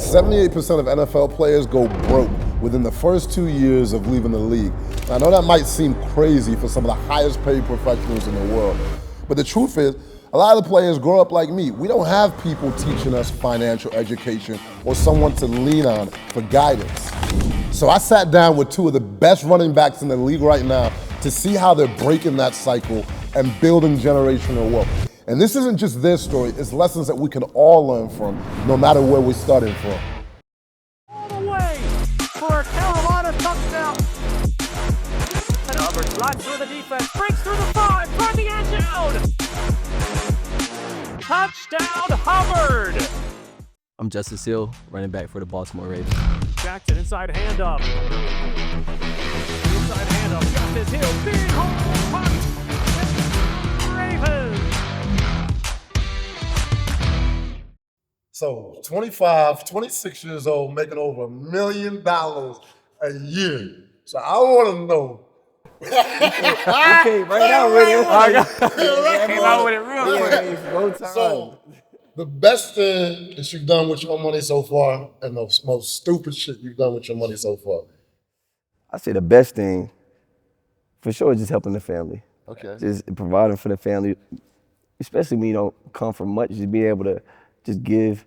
78% of NFL players go broke within the first 2 years of leaving the league. Now, I know that might seem crazy for some of the highest paid professionals in the world, but the truth is, a lot of the players grow up like me. We don't have people teaching us financial education or someone to lean on for guidance. So I sat down with two of the best running backs in the league right now to see how they're breaking that cycle and building generational wealth. And this isn't just their story, it's lessons that we can all learn from, no matter where we're starting from. All the way for a Carolina touchdown. And Hubbard slides through the defense, breaks through the 5, toward the end zone. Touchdown, Hubbard! I'm Justice Hill, running back for the Baltimore Ravens. Jackson inside handoff. Inside handoff, Justice Hill, big hole, punt. Ravens! So 26 years old, making over $1 million a year. So I want to know. You came right out with it. Came out with it real quick. So the best thing that you've done with your money so far and the most stupid shit you've done with your money so far? I say the best thing, for sure, is just helping the family. Okay. Just providing for the family, especially when you don't come from much, just being able to just give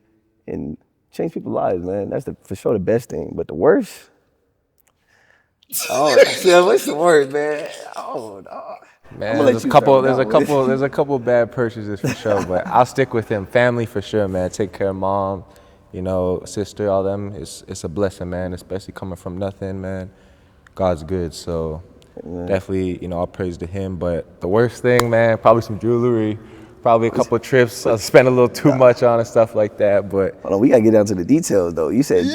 and change people's lives, man. That's for sure the best thing. But the worst, what's the word, man? Oh, no. Man, there's a couple bad purchases for sure, but I'll stick with him. Family for sure, man. Take care of mom, sister, all them. It's a blessing, man, especially coming from nothing, man. God's good, so definitely, all praise to him. But the worst thing, man, probably some jewelry. Probably a couple of trips I spent a little too much on and stuff like that, but hold on, we gotta get down to the details though. You said he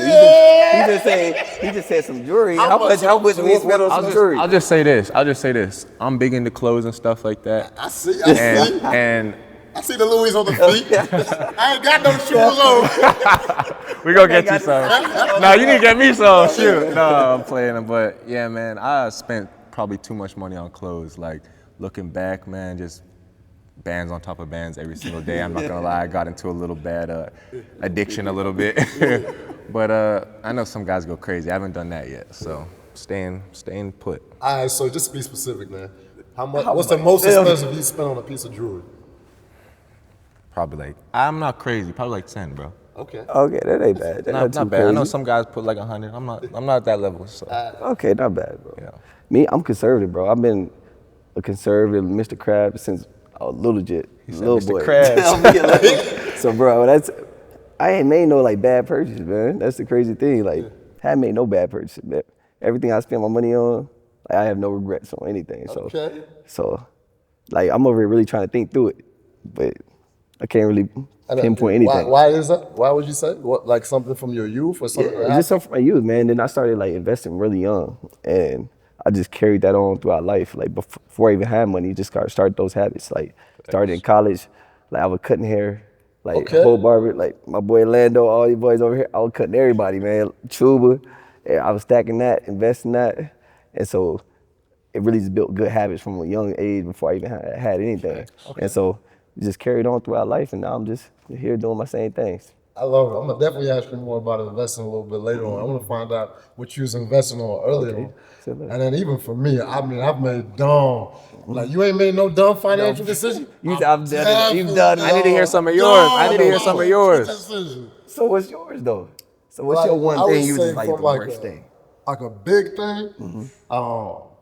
just said some jewelry. How much we spent on some jewelry? I'll just say this. I'm big into clothes and stuff like that. I see. And I see the Louis on the feet. I ain't got no shoes on. we gonna get you some. No, you need to get me some. Shoot. No, I'm playing. But yeah, man, I spent probably too much money on clothes. Like looking back, man, just bands on top of bands every single day. I'm not gonna lie, I got into a little bad addiction a little bit. But I know some guys go crazy. I haven't done that yet, so staying put. All right, so just to be specific, man. What's the most expensive you spent on a piece of jewelry? Probably I'm not crazy, probably like 10, bro. Okay, that ain't bad. That's not bad. crazy. I know some guys put like 100. I'm not at that level, so. Okay, not bad, bro. Yeah. Me, I'm conservative, bro. I've been a conservative Mr. Krabs since I was little boy. Krabs. So, bro, I ain't made no like bad purchase, man. That's the crazy thing. Like, I haven't made no bad purchase, man. Everything I spend my money on, like, I have no regrets on anything. So, like, I'm over here really trying to think through it, but I can't really pinpoint anything. Why is that? Why would you say? What, like something from your youth or something? Yeah, just something from my youth, man. Then I started like investing really young, and I just carried that on throughout life. Like before I even had money, just started those habits. Like started in college, like I was cutting hair, like whole barber, like my boy Lando, all these boys over here. I was cutting everybody, man. Chuba, and I was stacking that, investing that, and so it really just built good habits from a young age before I even had anything. Okay. And so it just carried on throughout life, and now I'm just here doing my same things. I love it. I'm gonna definitely ask you more about investing a little bit later on. I want to find out what you was investing on earlier on. And then even for me, I mean, I've made dumb. Like you ain't made no dumb financial decision. You've done it. I need to hear some of yours. So what's yours though? So what's your one thing you just like the worst thing? Like a big thing.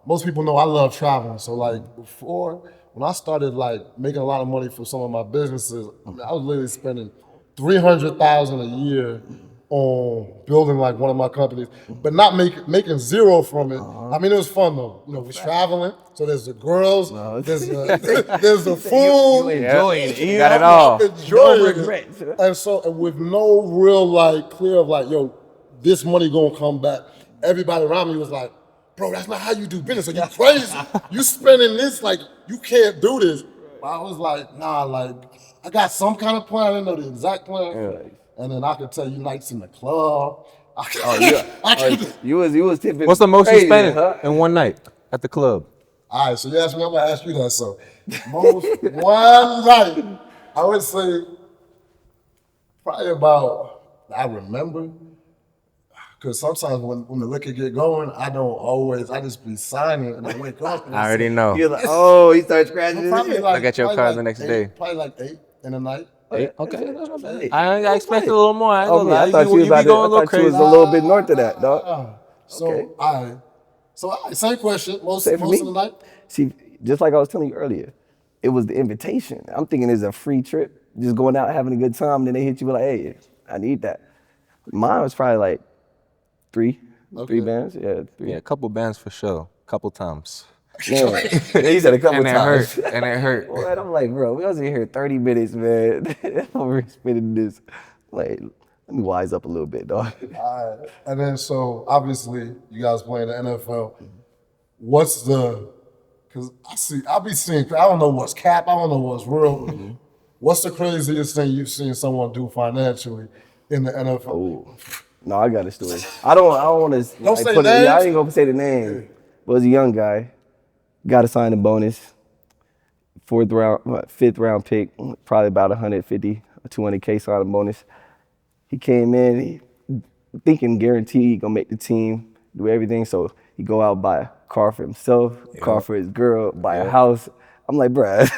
Most people know I love traveling. So like before, when I started like making a lot of money for some of my businesses, I was literally spending $300,000 a year on building like one of my companies, but not making zero from it. I mean, it was fun though. We're traveling, so there's the girls, there's the food. You enjoying it. You got it all. No regrets. And with no real like clear of like, yo, this money gonna come back. Everybody around me was like, bro, that's not how you do business. Are you crazy? You spending this like you can't do this. But I was like, nah, like I got some kind of plan. I didn't know the exact plan. Yeah. And then I could tell you nights in the club. You was tipping. What's the most you spent in one night at the club? All right, so you asked me, I'm gonna ask you that. So, most one night, I would say probably about I remember. Because sometimes when the liquor get going, I just be signing and I wake up. And I already know. You're like, oh, he starts scratching his Probably head. like, Look at your probably card like the next 8, day. Probably like 8 in the night. Okay, that's not bad. I That's expected funny. a little more. I ain't gonna lie. I thought You be going a little I thought you was crazy. a little bit north of that, dog. So, Okay. all right, same question. Most Say for of me, the night? see, just like I was telling you earlier, it was the invitation. I'm thinking it's a free trip, just going out having a good time. And then they hit you with like, hey, I need that. Mine was probably like three bands. Yeah, 3. Yeah, a couple bands for sure. Couple times. Yeah. He said a couple And it times. hurt. And it hurt. Well, and I'm like, bro, we was in here 30 minutes, man. Over spending this. Like, let me wise up a little bit, dog. All right. And then, so obviously, you guys playing the NFL. What's because I be seeing, I don't know what's cap, I don't know what's real. What's the craziest thing you've seen someone do financially in the NFL? Oh, no, I got a story. I don't want to. Don't say put it, yeah, I names. ain't gonna say the name. But it was a young guy. Got to sign a bonus. 5th round pick, probably about 150 or 200K sign a bonus. He came in thinking guaranteed he gonna make the team, do everything. So he go out buy a car for himself, car for his girl, buy a house. I'm like, bruh.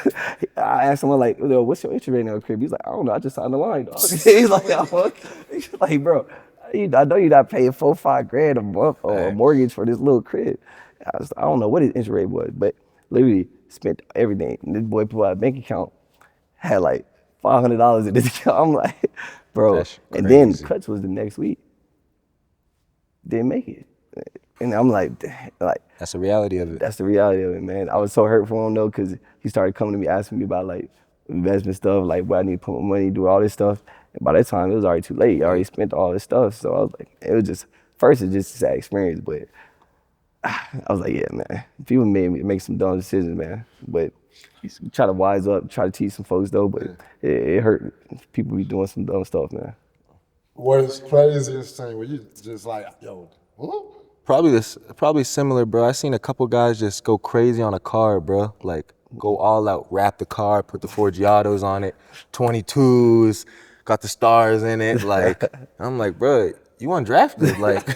I asked someone like, yo, what's your interest rate in the crib? He's like, I don't know, I just signed the line, dog. He's like, bro, I know you're not paying $4-5 grand a month or a mortgage for this little crib. I don't know what his interest rate was, but literally spent everything. And this boy put out a bank account, had like $500 in his account. I'm like, bro. That's and then crazy. cuts was the next week. Didn't make it. And I'm like, That's the reality of it. that's the reality of it, man. I was so hurt for him though, because he started coming to me asking me about like investment stuff, like where I need to put my money, do all this stuff. And by that time, it was already too late. I already spent all this stuff. So I was like, it was just, first it's just a sad experience, but I was like, yeah, man. People made me make some dumb decisions, man. But you try to wise up, try to teach some folks though, but it hurt. People be doing some dumb stuff, man. What's craziest thing where you just like, yo, whoop? Probably similar, bro. I seen a couple guys just go crazy on a car, bro. Like go all out, wrap the car, put the Forgiatos on it, 22s, got the stars in it. Like I'm like, bro, you undrafted, like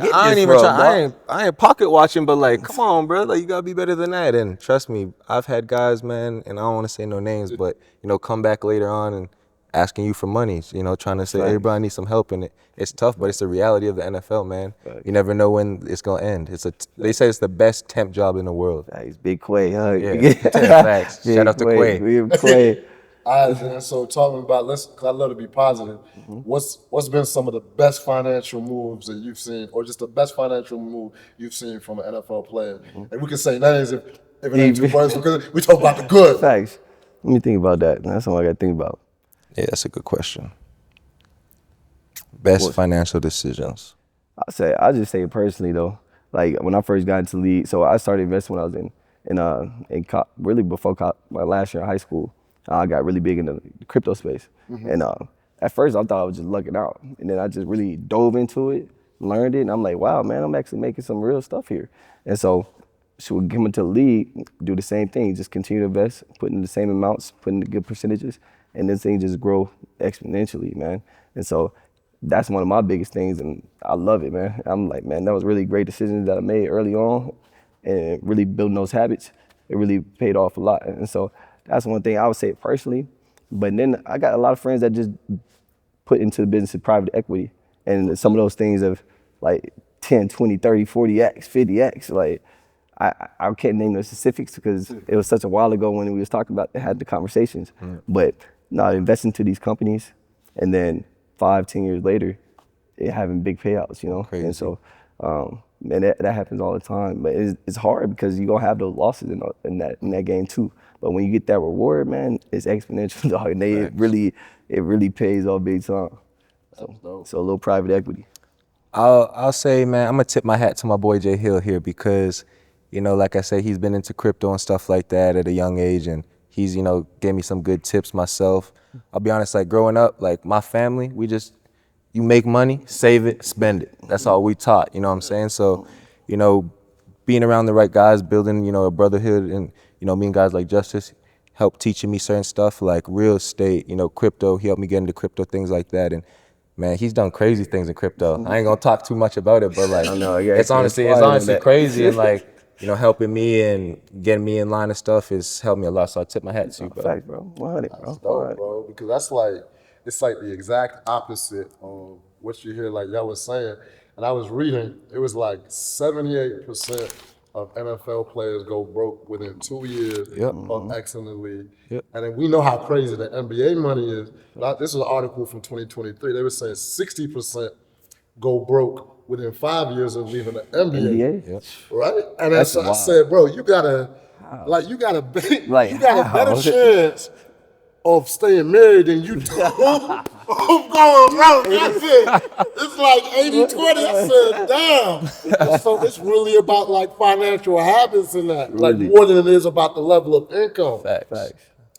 I ain't even trying. I ain't pocket watching, but like, come on, bro, like you gotta be better than that. And trust me, I've had guys, man, and I don't want to say no names, but you know, come back later on and asking you for money, you know, trying to say, hey, bro, I need some help in it. It's tough, but it's the reality of the NFL, man. You never know when it's gonna end. They say it's the best temp job in the world. He's Big Quay, huh? Yeah, facts. Shout out to Quay. Big Quay. All right, then, so talking about, cause I love to be positive. What's been some of the best financial moves that you've seen, or just the best financial move you've seen from an NFL player? And we can say names if it ain't too much, because we talk about the good. Facts. Let me think about that. That's all I got to think about. Yeah, that's a good question. Best financial decisions. I'll just say it personally though. Like when I first got into the league, so I started investing when I was really before my last year in high school. I got really big in the crypto space, and at first I thought I was just lucking out, and then I just really dove into it, learned it, and I'm like, wow, man, I'm actually making some real stuff here. And so we'll come into the league, do the same thing, just continue to invest, put in the same amounts, put in the good percentages, and this thing just grow exponentially, man. And so that's one of my biggest things, and I love it, man. I'm like, man, that was really great decisions that I made early on, and really building those habits, it really paid off a lot. And so that's one thing I would say personally. But then I got a lot of friends that just put into the business of private equity, and some of those things of like 10, 20, 30, 40X, 50X, like I can't name the specifics because it was such a while ago when we was talking about, had the conversations. But no, investing to these companies, and then 5-10 years later, it having big payouts, you know? Crazy. And so, and that happens all the time. But it's hard because you're gonna have those losses in that game too. But when you get that reward, man, it's exponential, dog. And it really pays off big time. So a little private equity. I'll say, man, I'm gonna tip my hat to my boy Jay Hill here because, you know, like I said, he's been into crypto and stuff like that at a young age, and he's, you know, gave me some good tips myself. I'll be honest, like growing up, like my family, you make money, save it, spend it. That's all we taught, you know what I'm saying? So, you know, being around the right guys, building, you know, a brotherhood, and, you know, meeting guys like Justice, helped teaching me certain stuff like real estate, crypto. He helped me get into crypto, things like that. And man, he's done crazy things in crypto. I ain't gonna talk too much about it, but like, it's honestly crazy. And like, helping me and getting me in line and stuff has helped me a lot. So I tip my hat to you, bro. Fact, bro. 100, bro. That's dope, bro, because it's like the exact opposite of what you hear, like y'all was saying. And I was reading, it was like 78% of NFL players go broke within 2 years of exiting the league. And then we know how crazy the NBA money is. This is an article from 2023. They were saying 60% go broke within 5 years of leaving the NBA. Right? And I said, bro, you got a better chance of staying married than you do of going broke. That's it. It's like 80-20. I said, damn. So it's really about like financial habits and that, like more than it is about the level of income. Facts.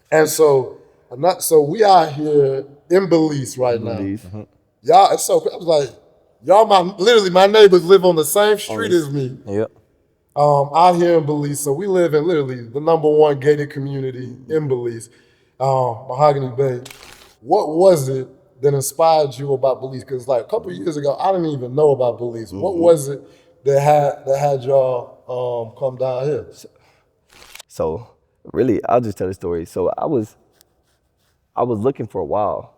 And so we out here in Belize right now. Y'all, it's so I was like, literally my neighbors live on the same street as me. Out here in Belize. So we live in literally the #1 gated community in Belize. Mahogany Bay. What was it that inspired you about Belize? Because like a couple of years ago, I didn't even know about Belize. What was it that had y'all come down here? So really, I'll just tell the story. So I was looking for a while,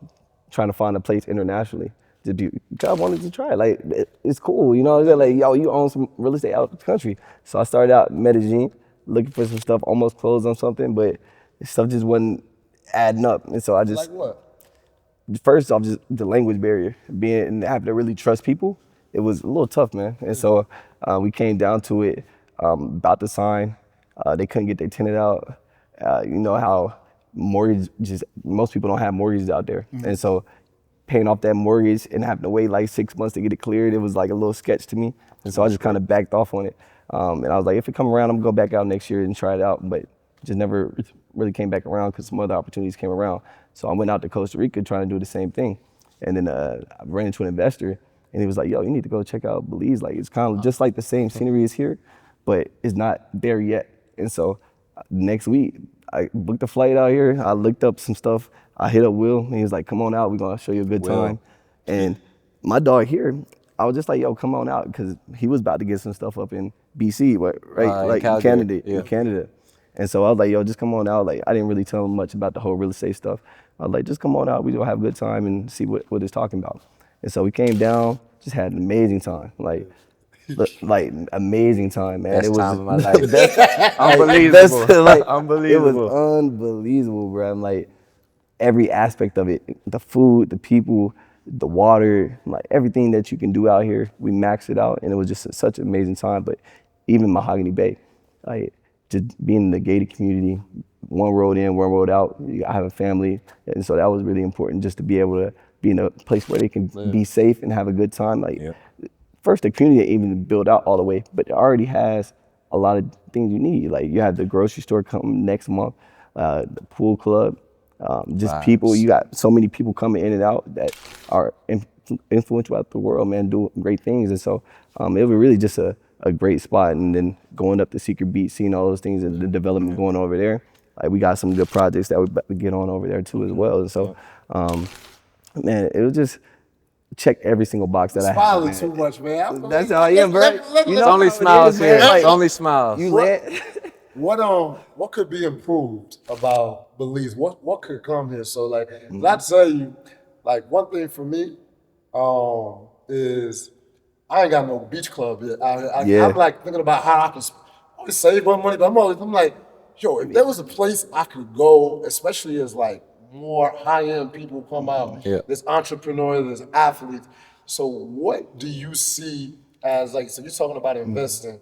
trying to find a place internationally to do. I wanted to try it. Like it's cool, Like yo, you own some real estate out the country. So I started out in Medellin, looking for some stuff, almost closed on something, but stuff just wasn't adding up. And so I just, like what? First off, just the language barrier, and having to really trust people, it was a little tough, man. And so we came down to it, about to sign. They couldn't get their tenant out. You know how most people don't have mortgages out there. And so paying off that mortgage and having to wait like 6 months to get it cleared, it was like a little sketch to me. And so I just kind of backed off on it. And I was like, if it come around, I'm gonna go back out next year and try it out. But just never really came back around because some other opportunities came around. So I went out to Costa Rica trying to do the same thing. And then I ran into an investor and he was like, yo, you need to go check out Belize. Like it's kind of just like the same scenery as here, but it's not there yet. And so next week, I booked a flight out here. I looked up some stuff. I hit up Will and he was like, come on out, we're gonna show you a good time. And my dog here, I was just like, yo, come on out, because he was about to get some stuff up in BC, right? Like in Canada. And so I was like, yo, just come on out. Like, I didn't really tell him much about the whole real estate stuff. I was like, just come on out. We gonna have a good time and see what it's talking about. And so we came down, just had an amazing time. Like amazing time, man. Best it was time of my life. Unbelievable. Unbelievable. It was unbelievable, bro. I'm like, every aspect of it, the food, the people, the water, like everything that you can do out here, we maxed it out, and it was just such an amazing time. But even Mahogany Bay, like just being in the gated community, one road in, one road out. I have a family, and so that was really important, just to be able to be in a place where they can be safe and have a good time. Like first, the community ain't even built out all the way, but it already has a lot of things you need. Like you have the grocery store coming next month, the pool club, just people. You got so many people coming in and out that are influential out the world, man, doing great things. And so it was really just a great spot. And then going up to Secret Beach, seeing all those things and the development going over there. Like we got some good projects that we about to get on over there too as well. And so, man, it was just check every single box that I had. Smiling too much, man. That's how I am, bro. It's only smiles here. It's only smiles. What could be improved about Belize? What could come here? So like, let's tell you, like one thing for me is I ain't got no beach club yet. I'm like thinking about how I can always save more money, but I'm like, yo, if there was a place I could go, especially as like more high-end people come out, there's entrepreneurs, there's athletes. So what do you see as like, so you're talking about investing,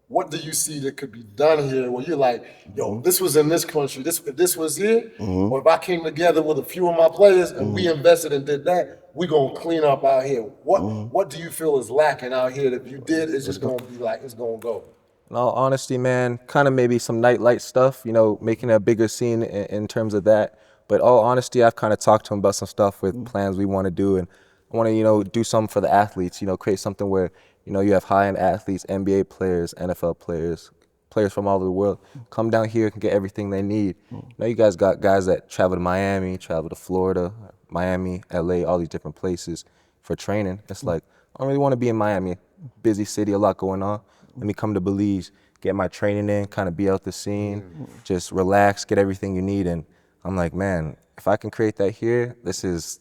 what do you see that could be done here where you're like, yo, this was in this country, if this was here, or if I came together with a few of my players and we invested and did that, we gonna clean up out here. What do you feel is lacking out here that if you did, it's just gonna be like, it's gonna go? In all honesty, man, kind of maybe some nightlight stuff, making a bigger scene in terms of that. But all honesty, I've kind of talked to him about some stuff with plans we want to do, and I want to, do something for the athletes, create something where, you have high-end athletes, NBA players, NFL players players from all over the world come down here and get everything they need. Now you guys got guys that travel to Miami, travel to Florida, Miami, LA, all these different places for training. It's like, I don't really want to be in Miami, busy city, a lot going on. Let me come to Belize, get my training in, kind of be out the scene, just relax, get everything you need. And I'm like, man, if I can create that here, this is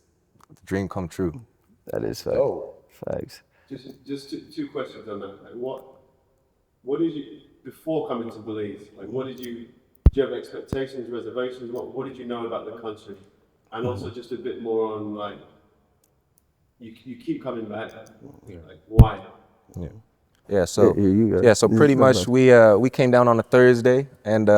the dream come true. That is facts. Facts. Just two questions on that. Like what did you, before coming to Belize, like do you have expectations, reservations? What did you know about the country? And also just a bit more on like, you keep coming back, like why? Yeah, so pretty much we came down on a Thursday and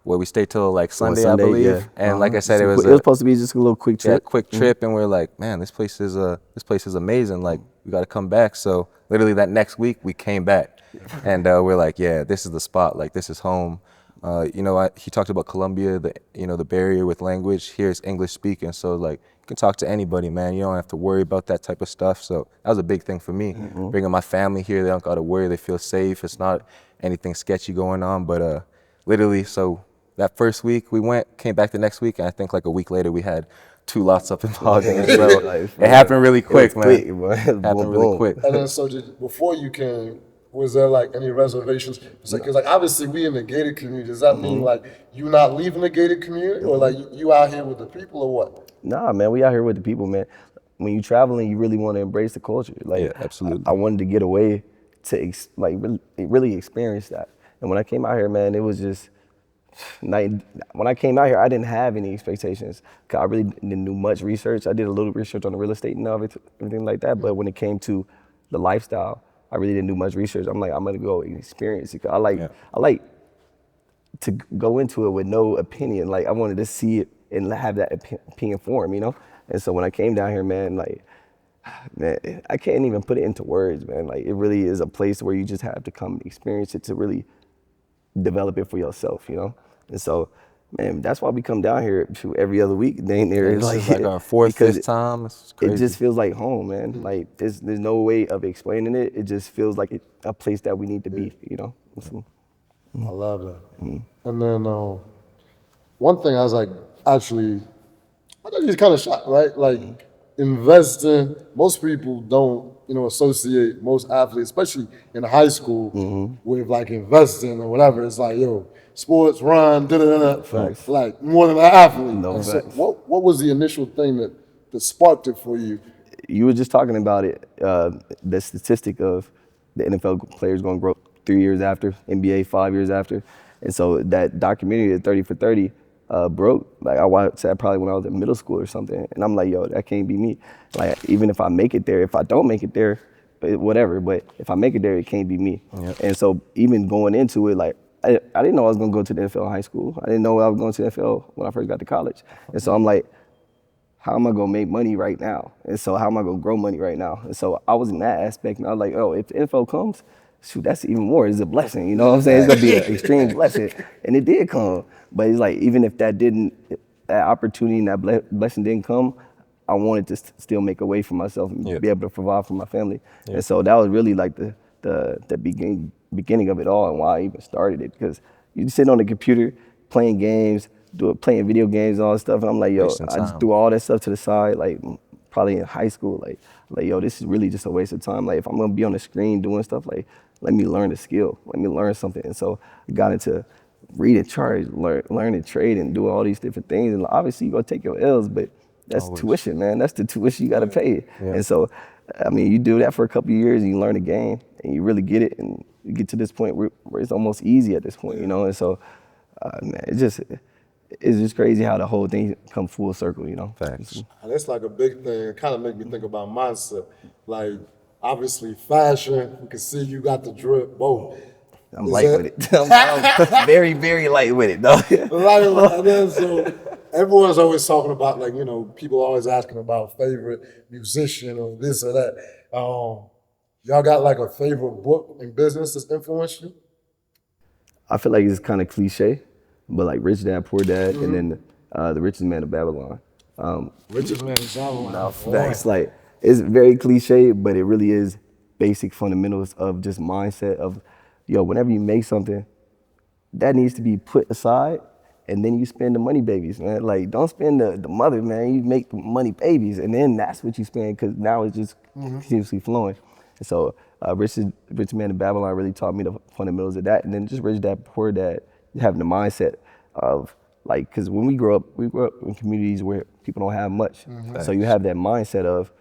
we stayed till like Sunday, I believe. Yeah. And like I said, it was supposed to be just a little quick trip. Quick trip, and we're like, man, this place is amazing. Like, we got to come back. So literally that next week we came back, and we're like, yeah, this is the spot. Like, this is home. He talked about Colombia, the barrier with language. Here it's English speaking, so like you can talk to anybody, man. You don't have to worry about that type of stuff. So that was a big thing for me. Bringing my family here, they don't got to worry. They feel safe. It's not anything sketchy going on. But literally, so that first week we came back the next week, and I think like a week later we had 2 lots up in Logging. So it happened really quick, man. It happened really quick. And then so before you came, was there like any reservations? Because like obviously we in the gated community. Does that mean like you not leaving the gated community, or like you out here with the people, or what? Nah, man, we out here with the people, man. When you traveling, you really want to embrace the culture. Like, yeah, absolutely. I wanted to get away to really experience that. And when I came out here, man, it was just when I came out here, I didn't have any expectations. 'Cause I really didn't do much research. I did a little research on the real estate and everything like that. But when it came to the lifestyle, I really didn't do much research. I'm like, I'm gonna go and experience it. 'Cause I like to go into it with no opinion. Like, I wanted to see it and have that opinion form, you know? And so when I came down here, man, I can't even put it into words, man. Like, it really is a place where you just have to come experience it to really develop it for yourself, you know? And so, man, that's why we come down here every other week. It's like our fourth, fifth time. It's crazy. It just feels like home, man. Like, there's no way of explaining it. It just feels like a place that we need to be, you know? So, I love that. And then one thing I was like, actually, I thought he was kind of shocked, right? Like, investing, most people don't, associate most athletes, especially in high school, with like investing or whatever. It's like, yo, sports, run, Facts. like more than an athlete. No, so facts. what was the initial thing that sparked it for you? You were just talking about it, the statistic of the NFL players going to grow 3 years after, NBA 5 years after. And so that documentary, the 30 for 30, broke. Like, I watched that probably when I was in middle school or something. And I'm like, yo, that can't be me. Like, even if I make it there, if I don't make it there, whatever. But if I make it there, it can't be me. Yep. And so even going into it, like, I didn't know I was going to go to the NFL in high school. I didn't know I was going to the NFL when I first got to college. And so I'm like, how am I going to make money right now? And so how am I going to grow money right now? And so I was in that aspect. And I was like, oh, if the NFL comes, shoot, that's even more. It's a blessing, you know what I'm saying? It's gonna be an extreme blessing. And it did come. But it's like, even if that opportunity and that blessing didn't come, I wanted to still make a way for myself and be able to provide for my family. And so that was really like the beginning of it all, and why I even started it. Because you sit on the computer playing games, playing video games and all that stuff, and I'm like, yo, I just threw all that stuff to the side, like probably in high school, like yo, this is really just a waste of time. Like, if I'm gonna be on the screen doing stuff, like, let me learn a skill, let me learn something. And so I got into reading charts, learning trade, and doing all these different things. And obviously, you're gonna take your L's, but that's tuition, man. That's the tuition you gotta pay. Yeah. And so, I mean, you do that for a couple of years, and you learn the game, and you really get it, and you get to this point where it's almost easy at this point, you know. And so, man, it's just crazy how the whole thing come full circle, you know. Thanks. And it's like a big thing. It kind of make me think about mindset. Like, obviously, fashion, you can see you got the drip, both. I'm light with it. I'm very, very light with it, though. And then, so everyone's always talking about, like, people always asking about favorite musician or this or that. Y'all got like a favorite book in business that's influenced you? I feel like it's kind of cliche, but like Rich Dad, Poor Dad, and then The Richest Man of Babylon. Richest Man of Babylon. That's like, it's very cliche, but it really is basic fundamentals of just mindset of yo, whenever you make something, that needs to be put aside, and then you spend the money babies, man. Like, don't spend the mother, man. You make the money babies, and then that's what you spend, because now it's just continuously flowing. And so Rich Man in Babylon really taught me the fundamentals of that, and then just Rich Dad Poor Dad, having the mindset of, like, because when we grow up in communities where people don't have much. So you have that mindset of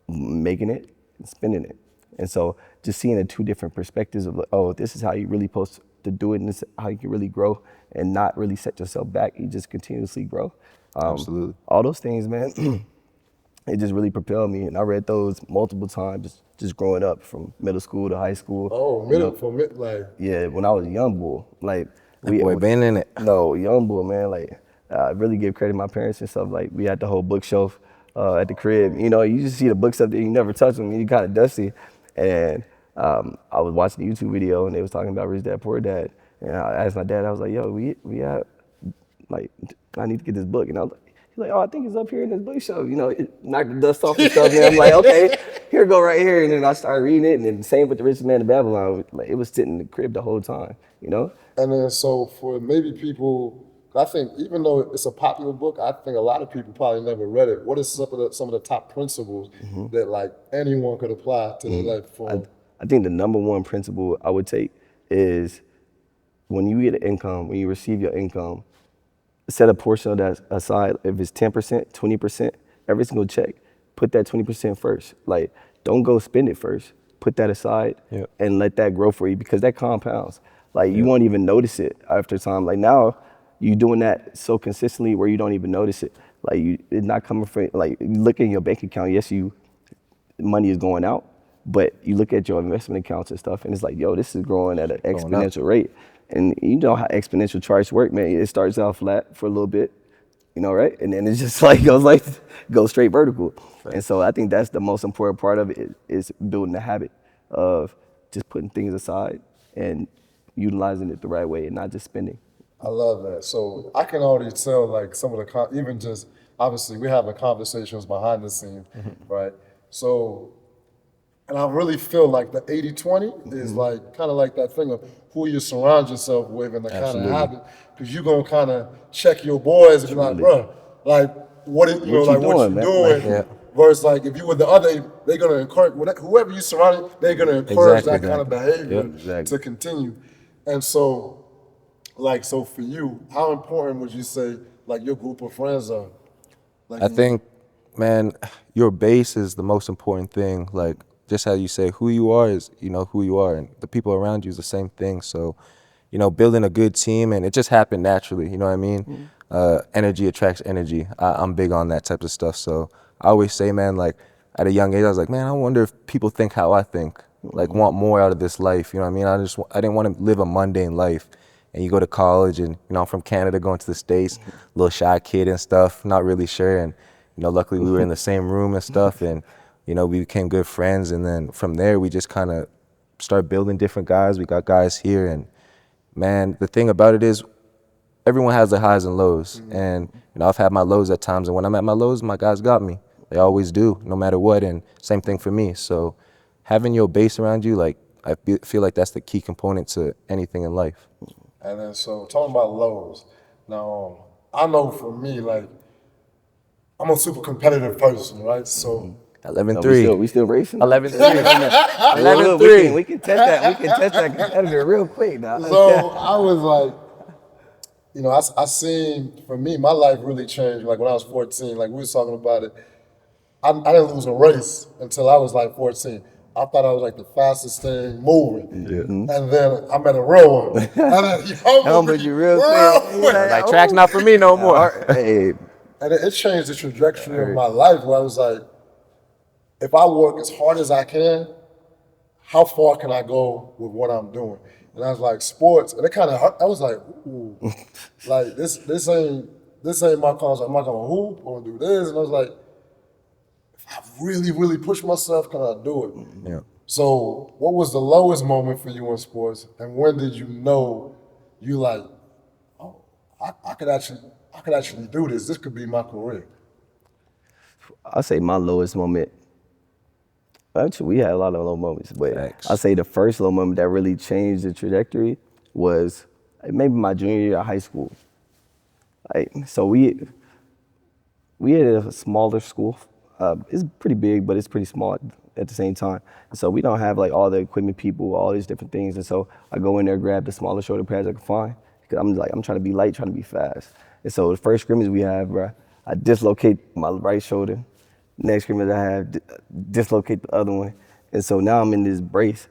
making it and spending it. And so just seeing the two different perspectives of, oh, this is how you really supposed to do it, and this is how you can really grow and not really set yourself back. You just continuously grow. Absolutely. All those things, man, it just really propelled me. And I read those multiple times just growing up, from middle school to high school. Oh, like. Yeah, when I was a young boy. Like, Boy, been in it. No, young boy, man. Like, I really give credit to my parents and stuff. Like, we had the whole bookshelf at the crib. You know, you just see the books up there, you never touch them, you kind of dusty. And I was watching a YouTube video, and they was talking about Rich Dad Poor Dad. And I asked my dad, I was like, yo, we have, like, I need to get this book. And I was like, he's like, oh, I think it's up here in this bookshelf. You know, it knocked the dust off and stuff. And I'm like, okay, here go right here. And then I started reading it. And then the same with The Richest Man in Babylon. Like, it was sitting in the crib the whole time, you know? And then so for maybe people, I think even though it's a popular book, I think a lot of people probably never read it. What is some of the top principles that, like, anyone could apply to their life? I think the number one principle I would take is, when you get an income, when you receive your income, set a portion of that aside. If it's 10%, 20%, every single check, put that 20% first. Like, don't go spend it first. Put that aside and let that grow for you, because that compounds. Like, you won't even notice it after time. Like, now you doing that so consistently where you don't even notice it. Like, it's not coming from, like, you look in your bank account, yes, money is going out, but you look at your investment accounts and stuff, and it's like, yo, this is growing at an exponential rate. And you know how exponential charts work, man. It starts out flat for a little bit, you know, right? And then it just goes straight vertical. Right. And so I think that's the most important part of it, is building the habit of just putting things aside and utilizing it the right way and not just spending. I love that. So I can already tell, like, some of the, even just, obviously we having conversations behind the scenes, right? So, and I really feel like the 80-20 is like, kind of like that thing of who you surround yourself with and the kind of habit, because you're going to kind of check your boys and be like, bro, like, what you doing? Versus, like, if you were the other, they're going to encourage, whoever you surround, they're going to encourage that kind of behavior to continue. And so, like, so for you, how important would you say, like, your group of friends are? Like, I think, man, your base is the most important thing. Like, just how you say, who you are is, you know, who you are, and the people around you is the same thing. So, you know, building a good team, and it just happened naturally, you know what I mean? Energy attracts energy. I'm big on that type of stuff. So I always say, man, like, at a young age, I was like, man, I wonder if people think how I think, like, want more out of this life, you know what I mean? I didn't want to live a mundane life. And you go to college, and, you know, I'm from Canada going to the States, little shy kid and stuff, not really sure. And, you know, luckily we were in the same room and stuff, and, you know, we became good friends. And then from there, we just kind of started building different guys. We got guys here. And, man, the thing about it is, everyone has their highs and lows. And, you know, I've had my lows at times. And when I'm at my lows, my guys got me. They always do, no matter what. And same thing for me. So having your base around you, like, I feel like that's the key component to anything in life. And then, so talking about lows, now, I know for me, like, I'm a super competitive person, right? So 11-3. We still racing? 11-3. 11-3. We can test that. We can test that competitor real quick now. So I was like, you know, I seen, for me, my life really changed. Like, when I was 14, like, we was talking about it. I didn't lose a race until I was like 14. I thought I was like the fastest thing moving. Yeah. And then I met a real one. And then he humbled you real quick. Like, track's not for me no more. Hey. And it changed the trajectory of my life, where I was like, if I work as hard as I can, how far can I go with what I'm doing? And I was like, sports, and it kind of hurt. I was like, ooh, like, this ain't my concept. I'm not gonna hoop, I'm gonna do this. And I was like, if I really, really push myself, can I do it? Yeah. So what was the lowest moment for you in sports? And when did you know you like, oh, I could actually do this. This could be my career. I'll say my lowest moment, Actually, we had a lot of low moments, but Thanks. I say the first low moment that really changed the trajectory was maybe my junior year of high school. Like, so we had a smaller school. It's pretty big, but it's pretty small at the same time. And so we don't have like all the equipment people, all these different things. And so I go in there, grab the smallest shoulder pads I can find. Cause I'm trying to be light, trying to be fast. And so the first scrimmage we have, bro, I dislocate my right shoulder. Next scrimmage I have, dislocate the other one. And so now I'm in this brace,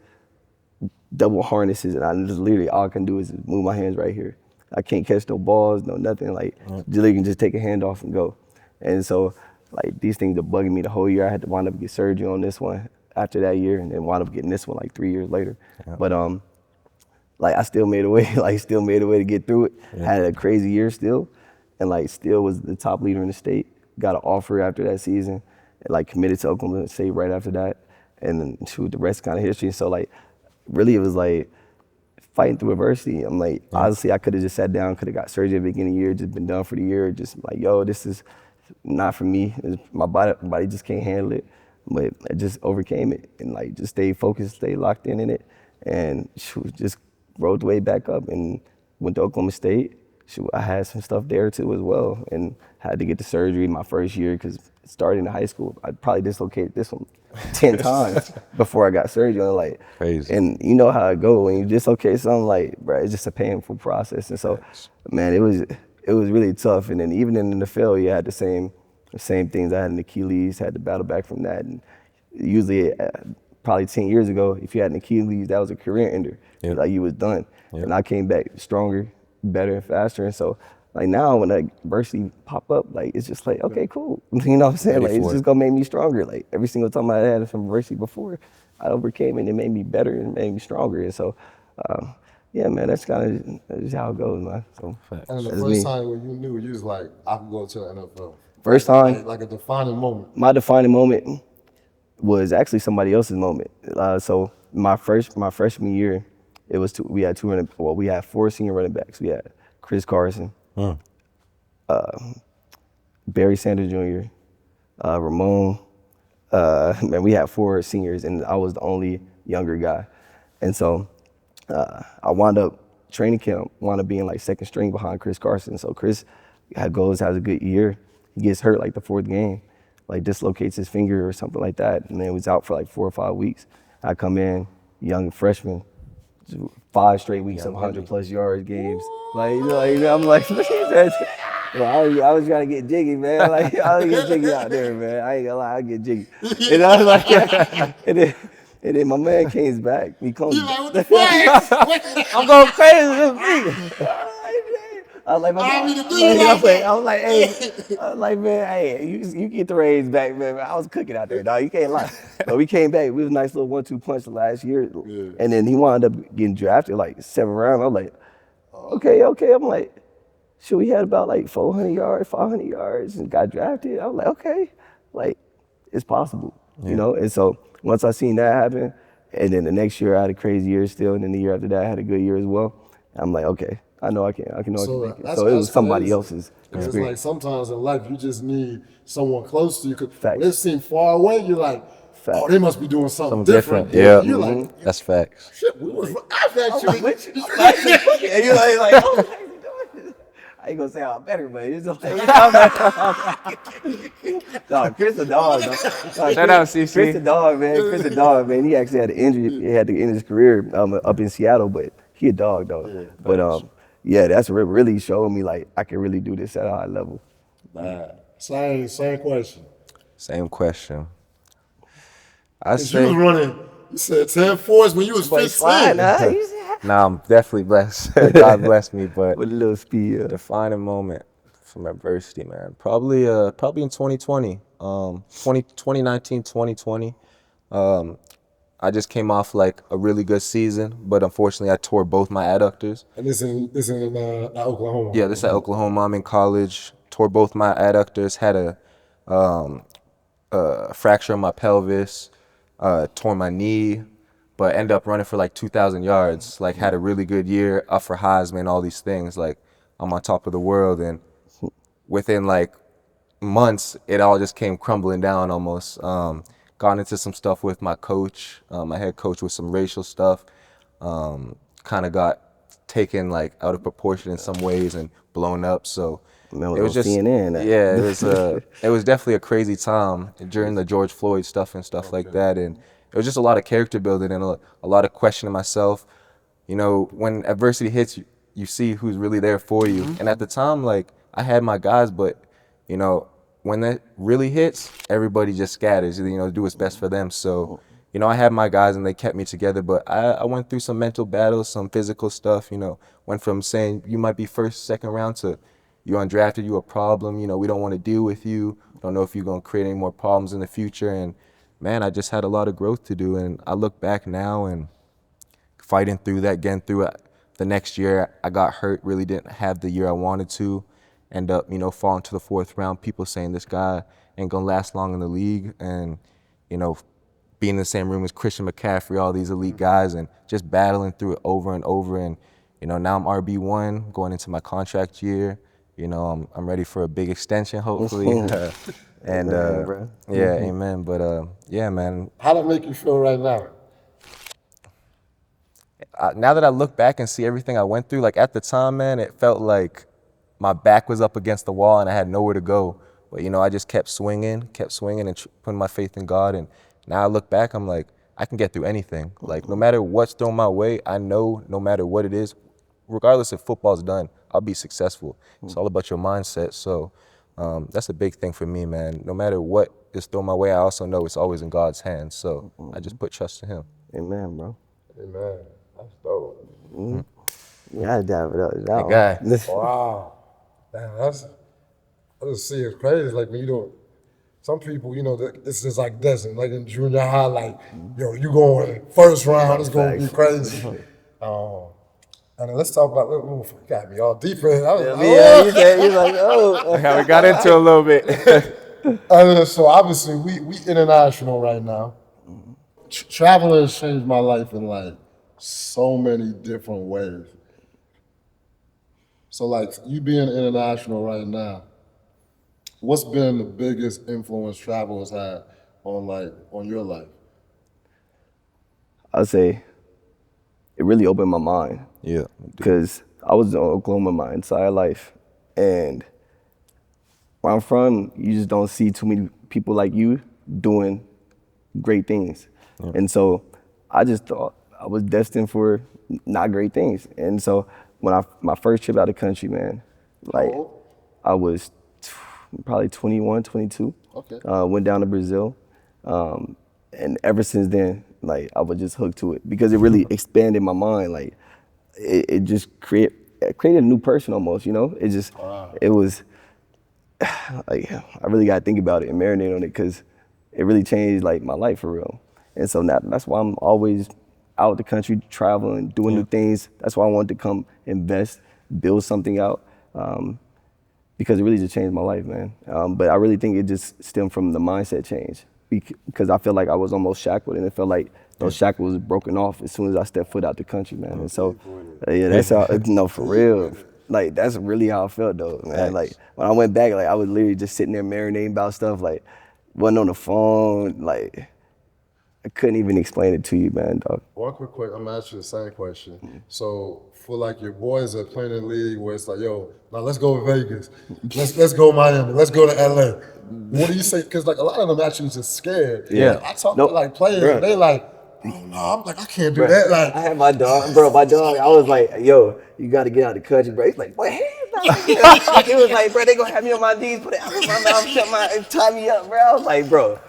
double harnesses, and I just literally, all I can do is move my hands right here. I can't catch no balls, no nothing. Like, you can just take a hand off and go. And so, like, these things are bugging me the whole year. I had to wind up get surgery on this one after that year, and then wound up getting this one like 3 years later. But like, I still made a way, to get through it. Had a crazy year still, and like still was the top leader in the state. Got an offer after that season, and like committed to Oklahoma State right after that. And then shoot, the rest kind of history. So like, really it was like fighting through adversity. I'm like, honestly, I could have just sat down, could have got surgery at the beginning of the year, just been done for the year, just like, yo, this is not for me. My body just can't handle it. But I just overcame it and like just stayed focused, stayed locked in it, and shoot, just rode the way back up and went to Oklahoma State. Shoot, I had some stuff there too as well, and had to get the surgery my first year because starting in high school, I probably dislocated this one 10 times before I got surgery. And like, Crazy. And you know how it go when you dislocate something, like, bro, it's just a painful process. And so, man, it was really tough. And then even in the NFL, you had the same things. I had an Achilles, had to battle back from that. And usually, probably 10 years ago, if you had an Achilles, that was a career ender. Like, you was done. And I came back stronger, better, and faster. And so, like, now when that adversity pop up, like, it's just like, okay, cool. You know what I'm saying? Like, it's just gonna make me stronger. Like, every single time I had some adversity before, I overcame it and it made me better and made me stronger. And so, yeah, man, that's kind of just how it goes, man. So, And the first time when you knew, you was like, I can go to the NFL. First time, like a defining moment. My defining moment was actually somebody else's moment. So my freshman year, we had 4 senior running backs. We had Chris Carson, Barry Sanders Jr., Ramon. Man, we had 4 seniors, and I was the only younger guy. And so I wound up training camp, wound up being like second string behind Chris Carson. So Chris has a good year. He gets hurt like the 4th game, like dislocates his finger or something like that, and then was out for like 4 or 5 weeks. I come in, young freshman, 5 straight weeks of 100+ yards games. I'm like, I was trying to get jiggy, man. Like, I was get jiggy out there, man. I ain't gonna lie, I get jiggy. And I was like, and then my man came back. He comes. Like, what the fuck? I'm going crazy. I was like, man, hey, you get the Rays back, man. I was cooking out there, dog. You can't lie. But we came back. We was a nice little 1-2 punch the last year. Yeah. And then he wound up getting drafted like 7th round. I'm like, okay. I'm like, shoot, we had about like 400 yards, 500 yards, and got drafted. I was like, okay, like, it's possible, you know? And so once I seen that happen, and then the next year I had a crazy year still, and then the year after that I had a good year as well. I'm like, okay, I know I can make it. So it was somebody else's experience. It's like sometimes in life you just need someone close to you. When it seems far away, you're like, oh, they must be doing something different. Yeah, you're like, that's facts. Shit, we was actually. And you're like, oh, I ain't gonna say I'm better, but it's just like, no, Chris the dog. Shout out CC. Chris the dog, man. He actually had an injury. He had to end his career up in Seattle, but he a dog, though. Yeah, but yeah, that's what really showed me like I can really do this at a high level. Same question. Same question. You was running. You said 10-4s when you was 15. Nah, I'm definitely blessed. God bless me, but with a little speed. Defining moment from adversity, man. Probably in 2020, 2019, 2020. I just came off like a really good season, but unfortunately I tore both my adductors. And this in Oklahoma. Yeah, this is at Oklahoma. I'm in college. Tore both my adductors. Had a fracture in my pelvis. Tore my knee. But ended up running for like 2,000 yards. Like, had a really good year, up for Heisman, all these things. Like, I'm on top of the world. And within like months, it all just came crumbling down almost. got into some stuff with my coach, my head coach, with some racial stuff. Kind of got taken like out of proportion in some ways and blown up. So it was just CNN. Yeah, it was definitely a crazy time during the George Floyd stuff and stuff like that, and it was just a lot of character building and a lot of questioning myself. You know, when adversity hits, you see who's really there for you. And at the time, like, I had my guys, but you know, when that really hits, everybody just scatters. You know, do what's best for them. So, you know, I had my guys and they kept me together, but I went through some mental battles, some physical stuff. You know, went from saying you might be first, second round to you're undrafted, you a problem, you know, we don't want to deal with you. Don't know if you're going to create any more problems in the future. And man, I just had a lot of growth to do. And I look back now and fighting through that, getting through it. The next year I got hurt, really didn't have the year I wanted to. End up, you know, falling to the 4th round, people saying this guy ain't going to last long in the league. And, you know, being in the same room as Christian McCaffrey, all these elite guys, and just battling through it over and over. And, you know, now I'm RB1 going into my contract year. You know, I'm ready for a big extension, hopefully. And yeah, amen. But yeah, man. How does it make you feel right now? Now that I look back and see everything I went through, like at the time, man, it felt like my back was up against the wall and I had nowhere to go. But, you know, I just kept swinging and putting my faith in God. And now I look back, I'm like, I can get through anything. Like, no matter what's thrown my way, I know no matter what it is, regardless if football's done, I'll be successful. It's all about your mindset. So that's a big thing for me, man. No matter what is thrown my way, I also know it's always in God's hands. So I just put trust in him. Amen, bro. Amen. That's dope. Yeah, I dive it up. That guy. Wow. Damn, I just see it's crazy. Like when you don't, some people, you know, this is like this, and like in junior high, like, yo, you going first round, it's gonna be crazy. And then let's talk about, you got me all deep in it. He's like, oh. We got into a little bit. So obviously we international right now. Traveling has changed my life in like so many different ways. So like you being international right now, what's been the biggest influence travel has had on your life? I'd say it really opened my mind. Yeah. Because I was in Oklahoma my entire life. And where I'm from, you just don't see too many people like you doing great things. Yeah. And so I just thought I was destined for not great things. And so when my first trip out of the country, man, like I was probably 21, 22. Okay. Went down to Brazil. And ever since then, like I was just hooked to it because it really expanded my mind. Like it just created a new person almost, you know? It just, it was, like, I really got to think about it and marinate on it because it really changed like my life for real. And so now that's why I'm always out the country traveling, doing new things. That's why I wanted to come invest, build something out, because it really just changed my life, man. But I really think it just stemmed from the mindset change because I felt like I was almost shackled and it felt like those shackles was broken off as soon as I stepped foot out the country, man. And so, yeah, that's how, no, for real. Like, that's really how I felt, though, man. Thanks. Like, when I went back, like, I was literally just sitting there marinating about stuff, like, wasn't on the phone, like, I couldn't even explain it to you, man, dog. One quick question, I'm gonna ask you the same question. So, for like your boys that play in the league where it's like, yo, now let's go to Vegas, let's go Miami, let's go to LA. What do you say? Because like a lot of them actually just scared. Yeah. Like, I talk to like players, and they like, oh no, I'm like, I can't do that. Like, I had my dog, I was like, yo, you got to get out of the country, bro. He's like, boy, hell no. He was like, bro, they gonna have me on my knees, put it out in my mouth, tie me up, bro. I was like, bro,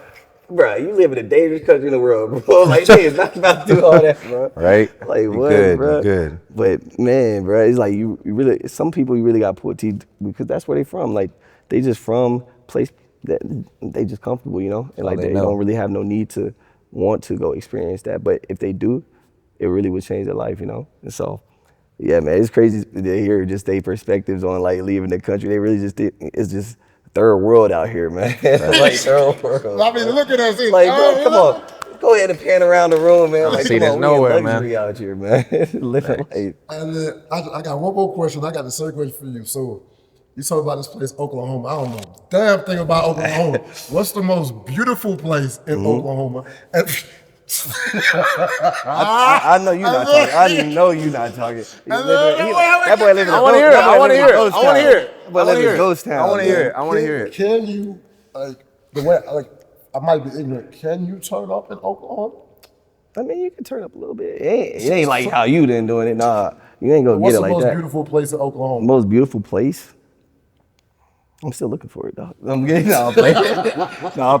you live in a dangerous country in the world, bro. Like, they is not about to do all that, bro. Right? Like, what, good, bro? Good. But man, bro, it's like you really, some people you really got to pull teeth because that's where they from. Like, they just from place that they just comfortable, you know? And like, they don't really have no need to want to go experience that. But if they do, it really would change their life, you know? And so, yeah, man, it's crazy to hear just their perspectives on like leaving the country. They really just, it's just third world out here, man. Like third world. I mean, look at us. Like, bro, come on. Go ahead and pan around the room, man. Like, see, there's nowhere, man. Out here, man. Living life. And then I got one more question. I got the same question for you. So, You talk about this place, Oklahoma. I don't know a damn thing about Oklahoma. What's the most beautiful place in Oklahoma? I know you're not talking. I know you're not talking. That boy live in a I want to hear it. I want to hear it. I want to hear it. That boy live in a ghost town. I want to hear it. I want to hear it. Can you, like, the way, like, I might be ignorant. Can you turn up in Oklahoma? I mean, you can turn up a little bit. It ain't like how you been doing it. Nah, you ain't gonna get it like that. What's the most beautiful place in Oklahoma? Most beautiful place? I'm still looking for it, dog. I'm getting. No, I'm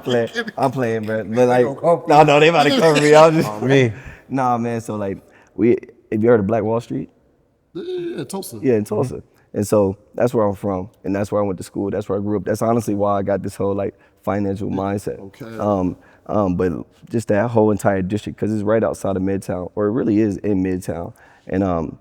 playing. I'm playing, man. But like, no, they about to cover me. I'm just me. Nah, man. So like, have you heard of Black Wall Street? Yeah, Tulsa. Yeah, in Tulsa. And so that's where I'm from, and that's where I went to school. That's where I grew up. That's honestly why I got this whole like financial mindset. Okay. But just that whole entire district, because it's right outside of Midtown, or it really is in Midtown. And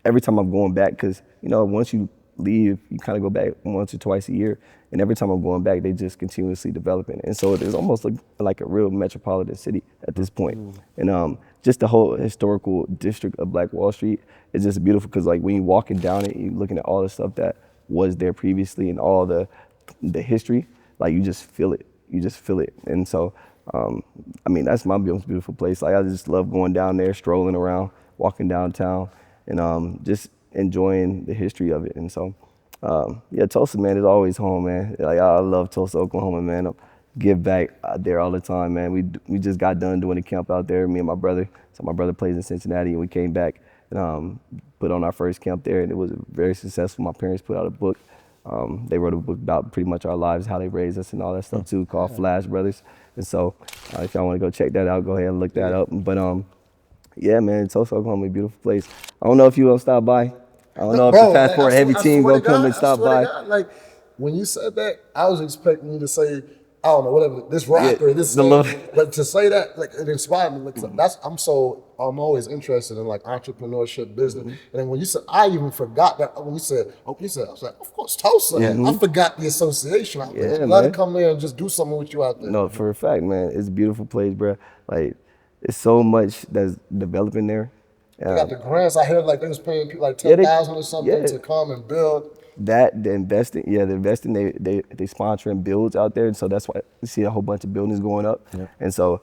every time I'm going back, because once you leave, you kind of go back once or twice a year, and every time I'm going back, they just continuously developing. And so it's almost like a real metropolitan city at this point. And just the whole historical district of Black Wall Street is just beautiful, because like when you're walking down it, you're looking at all the stuff that was there previously and all the history, like you just feel it. You just feel it. And so, I mean, that's my most beautiful place. Like I just love going down there, strolling around, walking downtown, and just enjoying the history of it. And so, yeah, Tulsa, man, is always home, man. Like I love Tulsa, Oklahoma, man. I give back out there all the time, man. We just got done doing a camp out there, me and my brother. So my brother plays in Cincinnati, and we came back and put on our first camp there, and it was very successful. My parents put out a book. They wrote a book about pretty much our lives, how they raised us and all that stuff too, called Flash Brothers. And so if y'all want to go check that out, go ahead and look that up. But yeah, man, Tulsa, Oklahoma, a beautiful place. I don't know if you gonna stop by. I don't know if the Passport Heavy team gonna come and stop by. Like when you said that, I was expecting you to say, I don't know, whatever, this rock or this thing. But to say that, like, it inspired me. Like, I'm always interested in like entrepreneurship, business. And then when you said, I even forgot that when you said, I was like, of course, Tulsa. I forgot the association. I was glad to come there and just do something with you out there. No, for a fact, man, it's a beautiful place, bro. Like, it's so much that's developing there. They got the grants. I heard like they was paying people like $10,000 or something to come and build. The investing, they sponsoring builds out there, and so that's why you see a whole bunch of buildings going up. And so,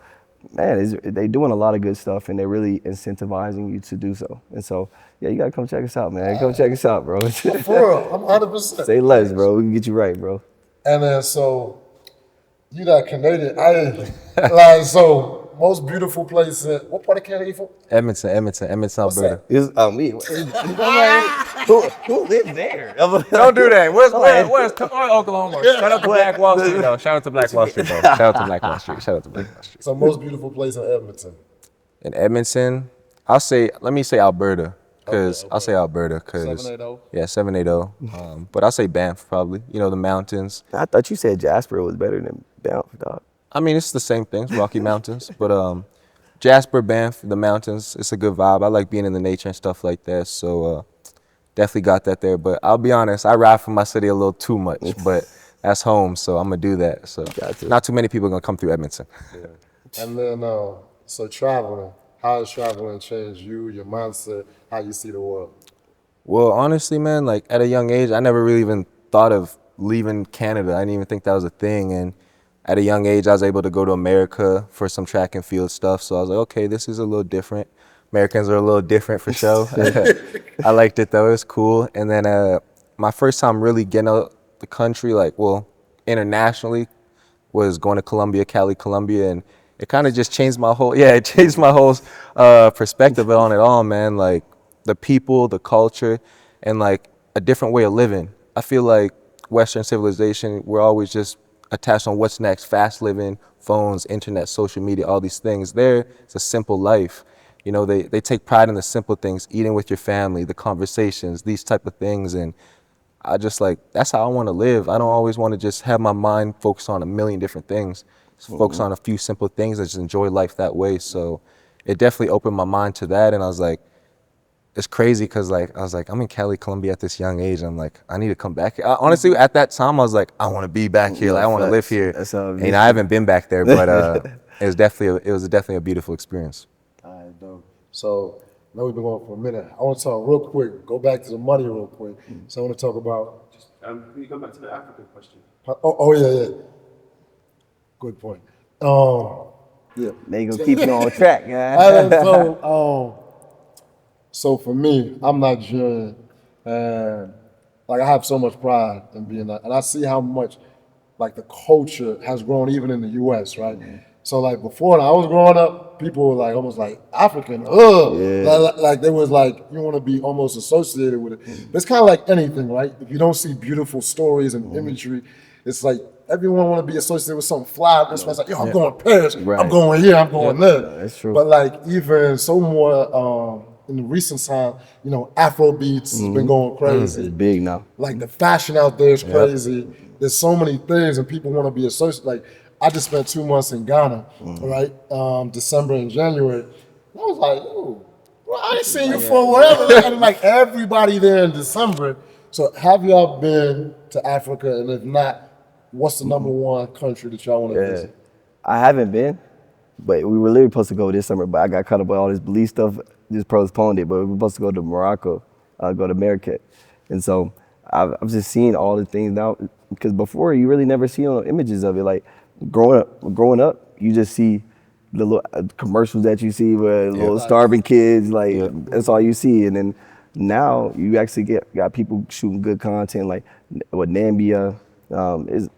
man, they doing a lot of good stuff, and they're really incentivizing you to do so. And so, yeah, you gotta come check us out, man. Come check us out, bro. For real, I'm 100%. Say less, bro. We can get you right, bro. And then so, you that Canadian, like so. Most beautiful place in what part of Canada you from? Edmonton, Alberta. Who lives there? Don't do that. Where's Oklahoma? Shout out to Black Wall Street, though. Shout out to Black Wall Street, though. Shout out to Black Wall Street. So most beautiful place in Edmonton. In Edmonton, let me say Alberta, because I'll say Alberta, because 780. Yeah, 780. But I'll say Banff probably. The mountains. I thought you said Jasper was better than Banff, dog. I mean, it's the same thing, Rocky Mountains, but Jasper, Banff, the mountains, it's a good vibe. I like being in the nature and stuff like that, so definitely got that there. But I'll be honest, I ride from my city a little too much, but that's home, so I'm going to do that. So not too many people are going to come through Edmonton. Yeah. And then, so traveling, how has traveling changed you, your mindset, how you see the world? Well, honestly, man, like at a young age, I never really even thought of leaving Canada. I didn't even think that was a thing, and at a young age, I was able to go to America for some track and field stuff. So I was like, okay, this is a little different. Americans are a little different for sure. I liked it though, it was cool. And then my first time really getting out the country, internationally, was going to Cali, Colombia. And it kind of just changed my whole, perspective on it all, man. Like the people, the culture, and like a different way of living. I feel like Western civilization, we're always just attached on what's next, fast living, phones, internet, social media, all these things. There, it's a simple life. They take pride in the simple things, eating with your family, the conversations, these type of things. And I just that's how I want to live. I don't always want to just have my mind focused on a million different things. Just focus on a few simple things and just enjoy life that way. So it definitely opened my mind to that. And I was like, it's crazy because I'm in Cali, Colombia at this young age. I'm like, I need to come back here. Honestly, at that time, I was like, I want to be back here. I want to live here. And I haven't been back there, but it was definitely a beautiful experience. All right, dope. So now we've been going for a minute. I want to talk real quick, go back to the money real quick. So I want to talk about just Can you come back to the African question? Oh yeah. Good point. Yeah. They gonna keep you on track, man. So for me, I'm Nigerian, and like I have so much pride in being that, and I see how much like the culture has grown even in the U.S. Right. So like before when I was growing up, people were like almost like African, like there was like you want to be almost associated with it. But it's kind of like anything, right? If you don't see beautiful stories and imagery, it's like everyone want to be associated with something fly. That's why it's like, yo, I'm going to Paris, I'm going here, I'm going there. That's true. But like even so more in the recent time, you know, Afro beats has been going crazy. It's big now. Like the fashion out there is crazy. There's so many things, and people want to be associated. Like I just spent 2 months in Ghana, right? December and January. I was like, ooh, well, I ain't seen you for whatever. And like everybody there in December. So have y'all been to Africa? And if not, what's the number one country that y'all want to visit? I haven't been, but we were literally supposed to go this summer, but I got caught up with all this Belize stuff, just postponed it, but we were supposed to go to Morocco, go to Marrakech. And so I've just seen all the things now, because before you really never see images of it. Like growing up, you just see the little commercials that you see with little starving kids, like that's all you see. And then now you actually got people shooting good content, like what Nambia is.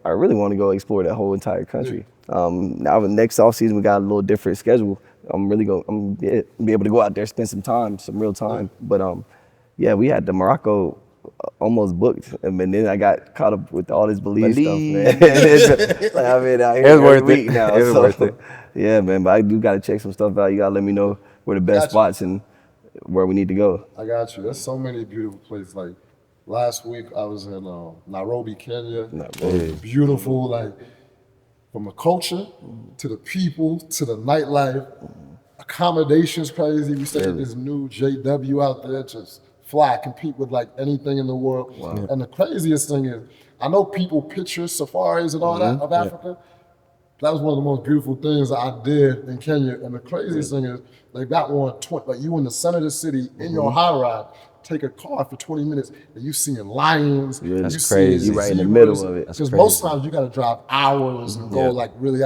I really want to go explore that whole entire country. Now the next off season we got a little different schedule. I'm gonna be able to go out there, spend some real time. But yeah, we had the Morocco almost booked, and then I got caught up with all this Belize stuff, man. Like, I've been out here every week now. It's worth it. Yeah, man, but I do gotta check some stuff out. You gotta let me know where the best spots and where we need to go. I got you. There's so many beautiful places. Like last week I was in Nairobi, Kenya. Beautiful, like from the culture to the people to the nightlife. Accommodations crazy. We stayed at this new JW out there, just fly, compete with like anything in the world. And the craziest thing is, I know people picture safaris and all that of Africa. That was one of the most beautiful things that I did in Kenya. And the craziest thing is, they got one, like you in the center of the city in your high ride, take a car for 20 minutes and you seeing lions. Yeah, that's crazy. You're right in the middle of it. Because most times you got to drive hours and go like really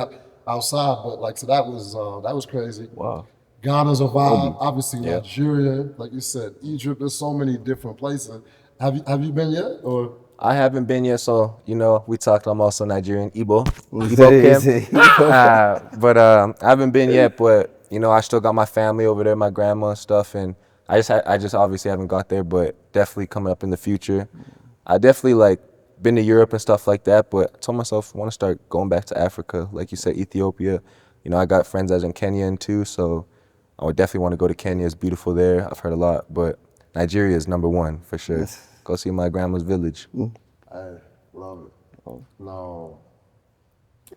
outside. But like, so that was crazy. Wow. Ghana's a vibe. Obviously Nigeria, like you said, Egypt. There's so many different places. Have you been yet? Or I haven't been yet, so you know we talked. I'm also Nigerian, Igbo. But I haven't been yet. But you know I still got my family over there, my grandma and stuff, and I just obviously haven't got there, but definitely coming up in the future. I definitely like been to Europe and stuff like that, but I told myself I want to start going back to Africa, like you said, Ethiopia. You know I got friends that's in Kenya too, so I would definitely want to go to Kenya. It's beautiful there. I've heard a lot, but Nigeria is number one for sure. Go see my grandma's village. I love it. No.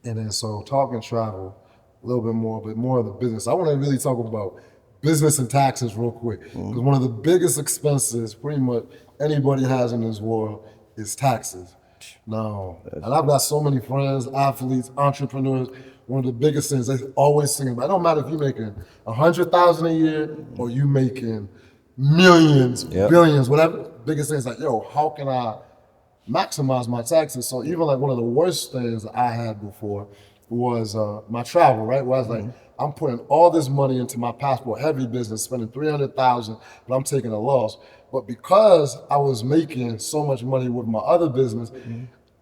And then so talking travel, a little bit more of the business. I want to really talk about business and taxes real quick. Because one of the biggest expenses pretty much anybody has in this world is taxes. No. And I've got so many friends, athletes, entrepreneurs. One of the biggest things they always think about, it don't matter if you're making $100,000 a year or you making millions, billions, whatever. Biggest thing is like, yo, how can I maximize my taxes? So even like one of the worst things I had before was my travel, right? Where I was like, I'm putting all this money into my passport heavy business, spending $300,000, but I'm taking a loss. But because I was making so much money with my other business,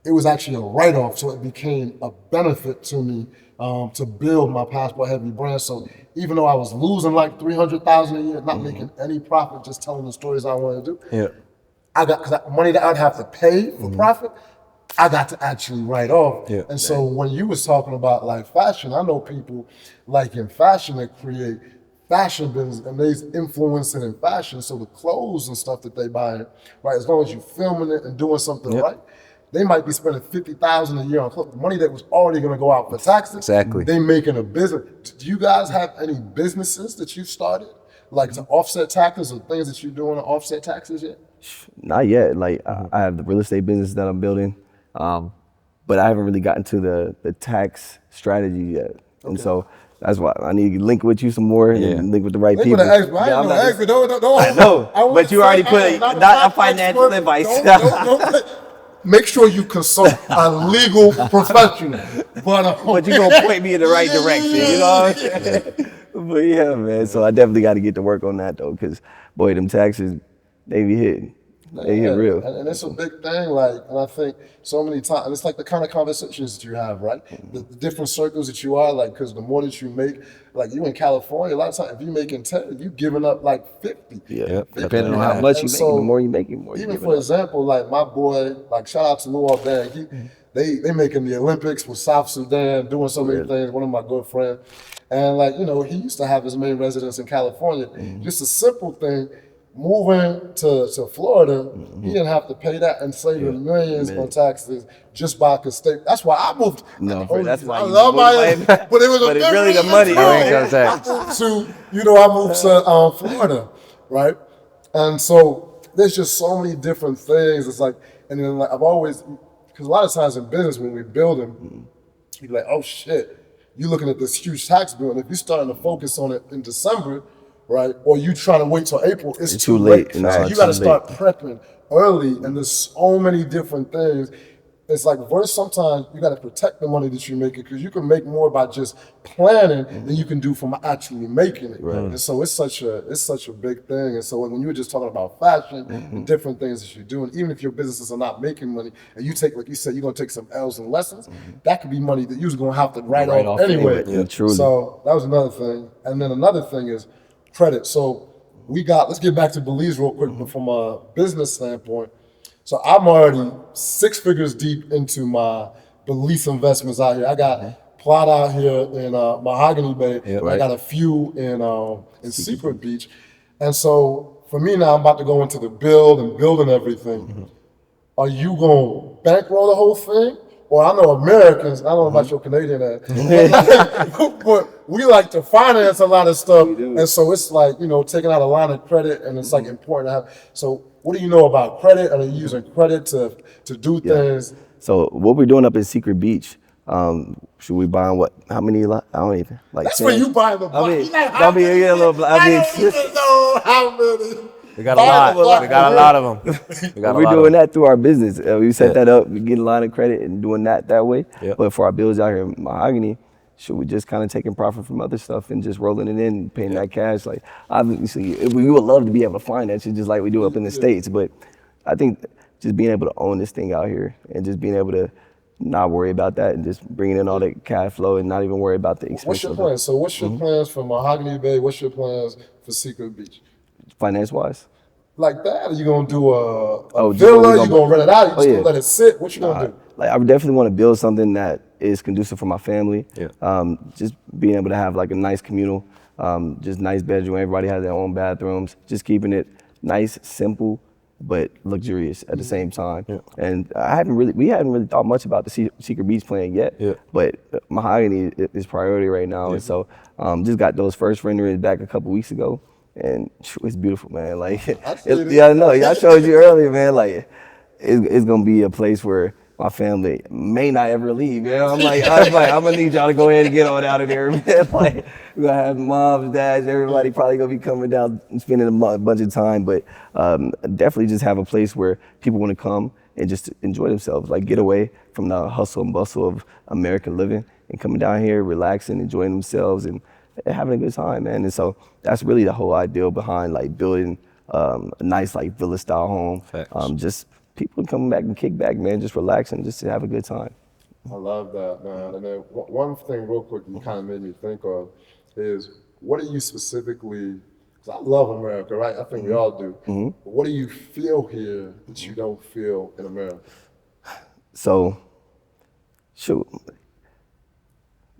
it was actually a write-off. So it became a benefit to me to build my passport heavy brand. So even though I was losing like $300,000 a year, not making any profit, just telling the stories I wanted to do, I got, because money that I'd have to pay for profit, I got to actually write off. And so when you was talking about like fashion, I know people like in fashion that create fashion business and they's influencing in fashion. So the clothes and stuff that they buy, right, as long as you're filming it and doing something right, they might be spending $50,000 a year on clothes, money that was already going to go out for taxes. Exactly. They making a business. Do you guys have any businesses that you started, like to offset taxes or things that you're doing to offset taxes yet? Not yet. Like I have the real estate business that I'm building, but I haven't really gotten to the tax strategy yet. And so That's why I need to link with you some more and link with the right Link people. with an expert. I ain't no expert. Don't. I know, but you already put not a financial advice. Don't make sure you consult a legal professional. But you gonna point me in the right direction, you know what I'm saying? But yeah, man. So I definitely got to get to work on that though, because boy, them taxes, they be hitting. They hit real. And it's a big thing, and I think so many times, and it's like the kind of conversations that you have, right? The different circles that you are, because the more that you make, you in California, a lot of times, if you're making 10, you giving up 50. Yeah, depending on how much you make, the more you make, the more you even for example, my boy, shout out to Luau Dang, they making the Olympics with South Sudan, doing so many things, one of my good friends. And he used to have his main residence in California. Just a simple thing, moving to Florida, he didn't have to pay that and saving millions on taxes just by state. That's why I moved. No, that's why I love Miami, but it was but it's really the money. I moved to Florida, right? And so there's just so many different things. It's and then I've always, because a lot of times in business when we're building, you're like, oh shit, you're looking at this huge tax bill, and if you're starting to focus on it in December, right, or you trying to wait till April, it's too late. So you got to start prepping early, and there's so many different things. It's versus sometimes you got to protect the money that you're making, because you can make more by just planning than you can do from actually making it. Right. And so it's such a big thing. And so when you were just talking about fashion and different things that you're doing, even if your businesses are not making money, and you take, like you said, you're gonna take some L's and lessons, that could be money that you're gonna have to write off anyway. Yeah, truly. So that was another thing. And then another thing is credit. So let's get back to Belize real quick, but from a business standpoint. So I'm already 6 figures deep into my Belize investments out here. I got plot out here in Mahogany Bay. I got a few in Secret Beach. And so for me now, I'm about to go into the building everything. Are you going to bankroll the whole thing? Or I know Americans, I don't know about your Canadian ass, but we like to finance a lot of stuff. And so it's taking out a line of credit, and it's important to have. So what do you know about credit? Are they using credit to do things? So what we're doing up in Secret Beach, should we buy what? How many? I don't even That's 10? Where you buy the block. I don't know how many. We got a lot. We got a lot of them. We're doing that through our business. We set that up. We get a line of credit and doing that way. But for our bills out here in Mahogany, should we just kind of taking profit from other stuff and just rolling it in and paying that cash? Obviously, we would love to be able to finance it just like we do up in the States. But I think just being able to own this thing out here and just being able to not worry about that and just bringing in all the cash flow and not even worry about the expense. What's your plan? So what's your plans for Mahogany Bay? What's your plans for Secret Beach? Finance-wise? Like that? Are you going to do a villa? You going to rent it out? You just going to let it sit? What you going to do? I definitely want to build something that is conducive for my family. Just being able to have a nice communal, just nice bedroom. Everybody has their own bathrooms. Just keeping it nice, simple, but luxurious at the same time. And we hadn't really thought much about the Secret Beach plan yet. But Mahogany is priority right now. And so just got those first renderings back a couple weeks ago. And it's beautiful, man. I know. I showed you earlier, man. It's gonna be a place where my family may not ever leave. Man. I'm gonna need y'all to go ahead and get on out of there, man. We're gonna have moms, dads, everybody probably gonna be coming down and spending a bunch of time. But definitely just have a place where people want to come and just enjoy themselves, get away from the hustle and bustle of American living and coming down here, relaxing, enjoying themselves, and having a good time, man. And so that's really the whole ideal behind building a nice villa style home. Just people coming back and kick back, man, just relaxing, just to have a good time. I love that, man. And then one thing real quick you kind of made me think of is, what do you specifically, because I love America, right? I think we all do. But what do you feel here that you don't feel in America? So, shoot,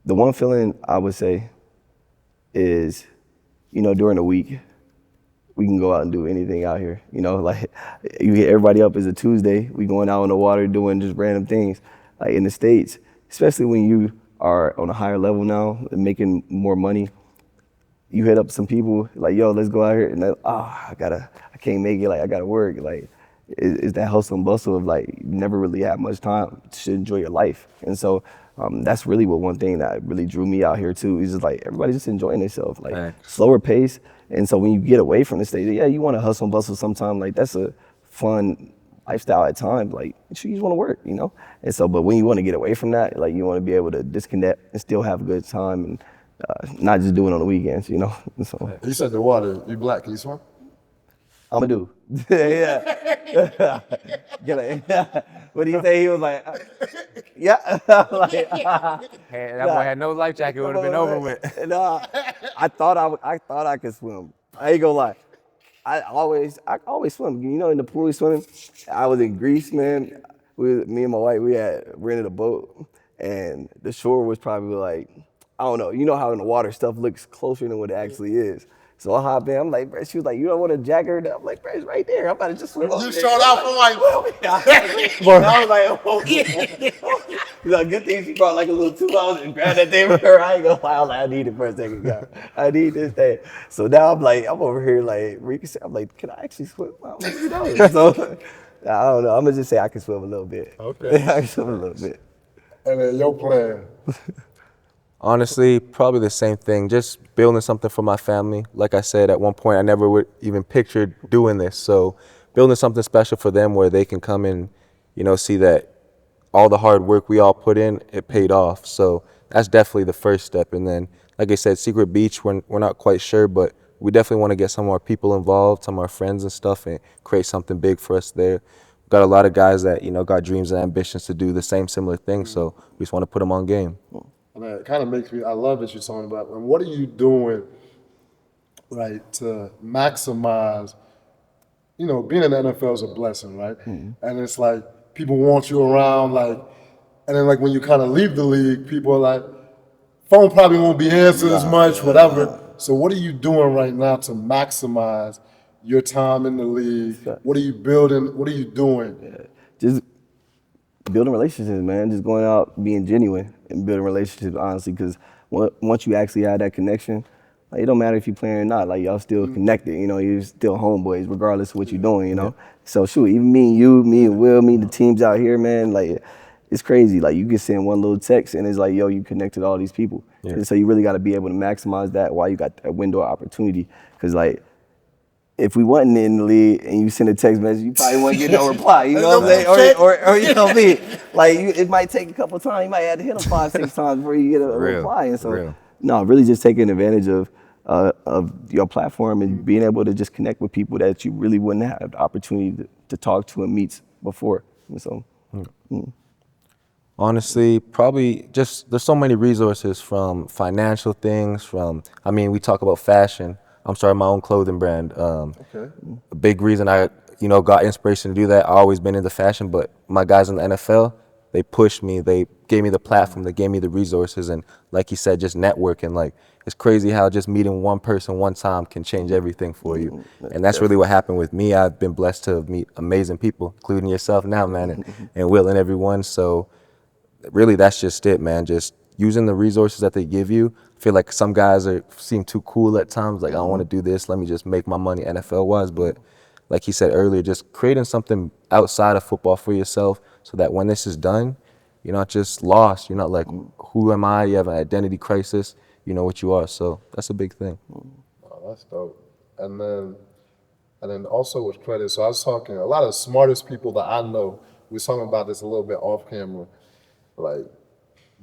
the one feeling I would say is, during the week, we can go out and do anything out here. You get everybody up, it's a Tuesday, we going out on the water doing just random things. In the States, especially when you are on a higher level now and making more money, you hit up some people yo, let's go out here, and I can't make it, I gotta work. It's that hustle and bustle of you never really have much time to enjoy your life. And so that's really one thing that really drew me out here too. Is just like everybody's just enjoying themselves, like Thanks. slower pace. And so when you get away from the stage, yeah, you want to hustle and bustle sometimes. Like that's a fun lifestyle at times. Like you just want to work, you know. And so, but when you want to get away from that, like you want to be able to disconnect and still have a good time and not just do it on the weekends, you know. And so You said the water. You black? Can you swim? I'm a dude. Yeah. What did he say? He was like, yeah. Like, Hey, that boy had no life jacket, would have been over with. No, I thought I could swim. I ain't gonna lie. I always swim. You know, in the pool swimming. I was in Greece, man. Me and my wife, we had rented a boat, and the shore was probably like, I don't know. You know how in the water stuff looks closer than what it actually is. So I hopped in. I'm like, bro, she was like, you don't want to jack her? I'm like, bro, it's right there. I'm about to just swim over You there. showed out for like. I was like, oh, yeah. Good thing she brought like a little $2 and grabbed that thing for her. I ain't gonna lie, I was like, I need it for a second, guy. I need this thing. So now I'm over here like, I'm like, can I actually swim? I'm like, you know. So I don't know. I'm gonna just say I can swim a little bit. Okay. I can swim a little bit. And then your plan. Honestly, probably the same thing, just building something for my family. Like I said, at one point, I never would even pictured doing this. So building something special for them where they can come and, you know, see that all the hard work we all put in, it paid off. So that's definitely the first step. And then, like I said, Secret Beach, we're not quite sure, but we definitely want to get some of our people involved, some of our friends and stuff, and create something big for us there. We've got a lot of guys that, you know, got dreams and ambitions to do the similar thing. So we just want to put them on game. And it kind of makes me, I love that you're talking about, and what are you doing, right, to maximize, you know, being in the NFL is a blessing, right? Mm-hmm. And it's like, people want you around, like, and then like when you kind of leave the league, people are like, phone probably won't be answered as much, whatever. So what are you doing right now to maximize your time in the league? What are you building? What are you doing? Yeah. Just building relationships, man. Just going out, being genuine, and building relationships, honestly. Because once you actually have that connection, like, it don't matter if you're playing or not. Like y'all still connected. You know, you're still homeboys, regardless of what you're doing. You know. So shoot, even me and you, me and Will, me and the teams out here, man. Like it's crazy. Like you can send one little text, and it's like, yo, you connected all these people. Yeah. And so you really got to be able to maximize that while you got that window of opportunity. Because like, if we wasn't in the league and you send a text message, you probably wouldn't get no reply. You know what I'm saying? Or you know me, like it might take a couple times. You might have to hit them 5-6 times before you get a reply. And so, no, really just taking advantage of your platform and being able to just connect with people that you really wouldn't have the opportunity to talk to and meet before. And so, honestly, probably just there's so many resources, from financial things, we talk about fashion. I'm starting my own clothing brand. A big reason I, got inspiration to do that. I've always been into fashion, but my guys in the NFL, they pushed me. They gave me the platform. They gave me the resources, and like you said, just networking. Like it's crazy how just meeting one person one time can change everything for you. And that's really what happened with me. I've been blessed to meet amazing people, including yourself now, man, and Will and everyone. So really, that's just it, man. Just using the resources that they give you. I feel like some guys seem too cool at times. Like, I don't want to do this. Let me just make my money NFL-wise. But like he said earlier, just creating something outside of football for yourself so that when this is done, you're not just lost. You're not like, who am I? You have an identity crisis. You know what you are. So that's a big thing. Oh, that's dope. And then also with credit, so I was talking, a lot of the smartest people that I know, we were talking about this a little bit off camera, like,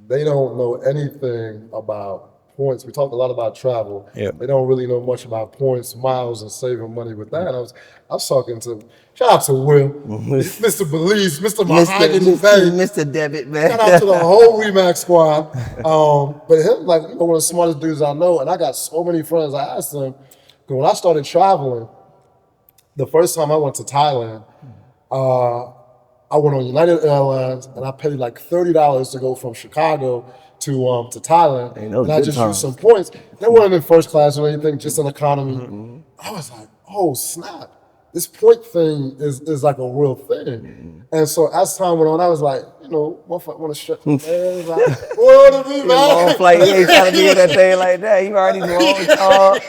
they don't know anything about points. We talk a lot about travel. Yeah. They don't really know much about points, miles, and saving money with that. And I was talking to, shout out to Will, Mr. Belize, Mr. Mr. Debit, man. Shout out to the whole Remax squad. But him, like, one of the smartest dudes I know, and I got so many friends. I asked them, because when I started traveling, the first time I went to Thailand, I went on United Airlines, and I paid like $30 to go from Chicago to Thailand. And I just used some points. They weren't in first class or anything, just in economy. I was like, oh, snap. This point thing is like a real thing. And so as time went on, I was like, motherfucker want to stretch my legs. Like, what to be, man? Like, you ain't trying to do that thing like that. You already long.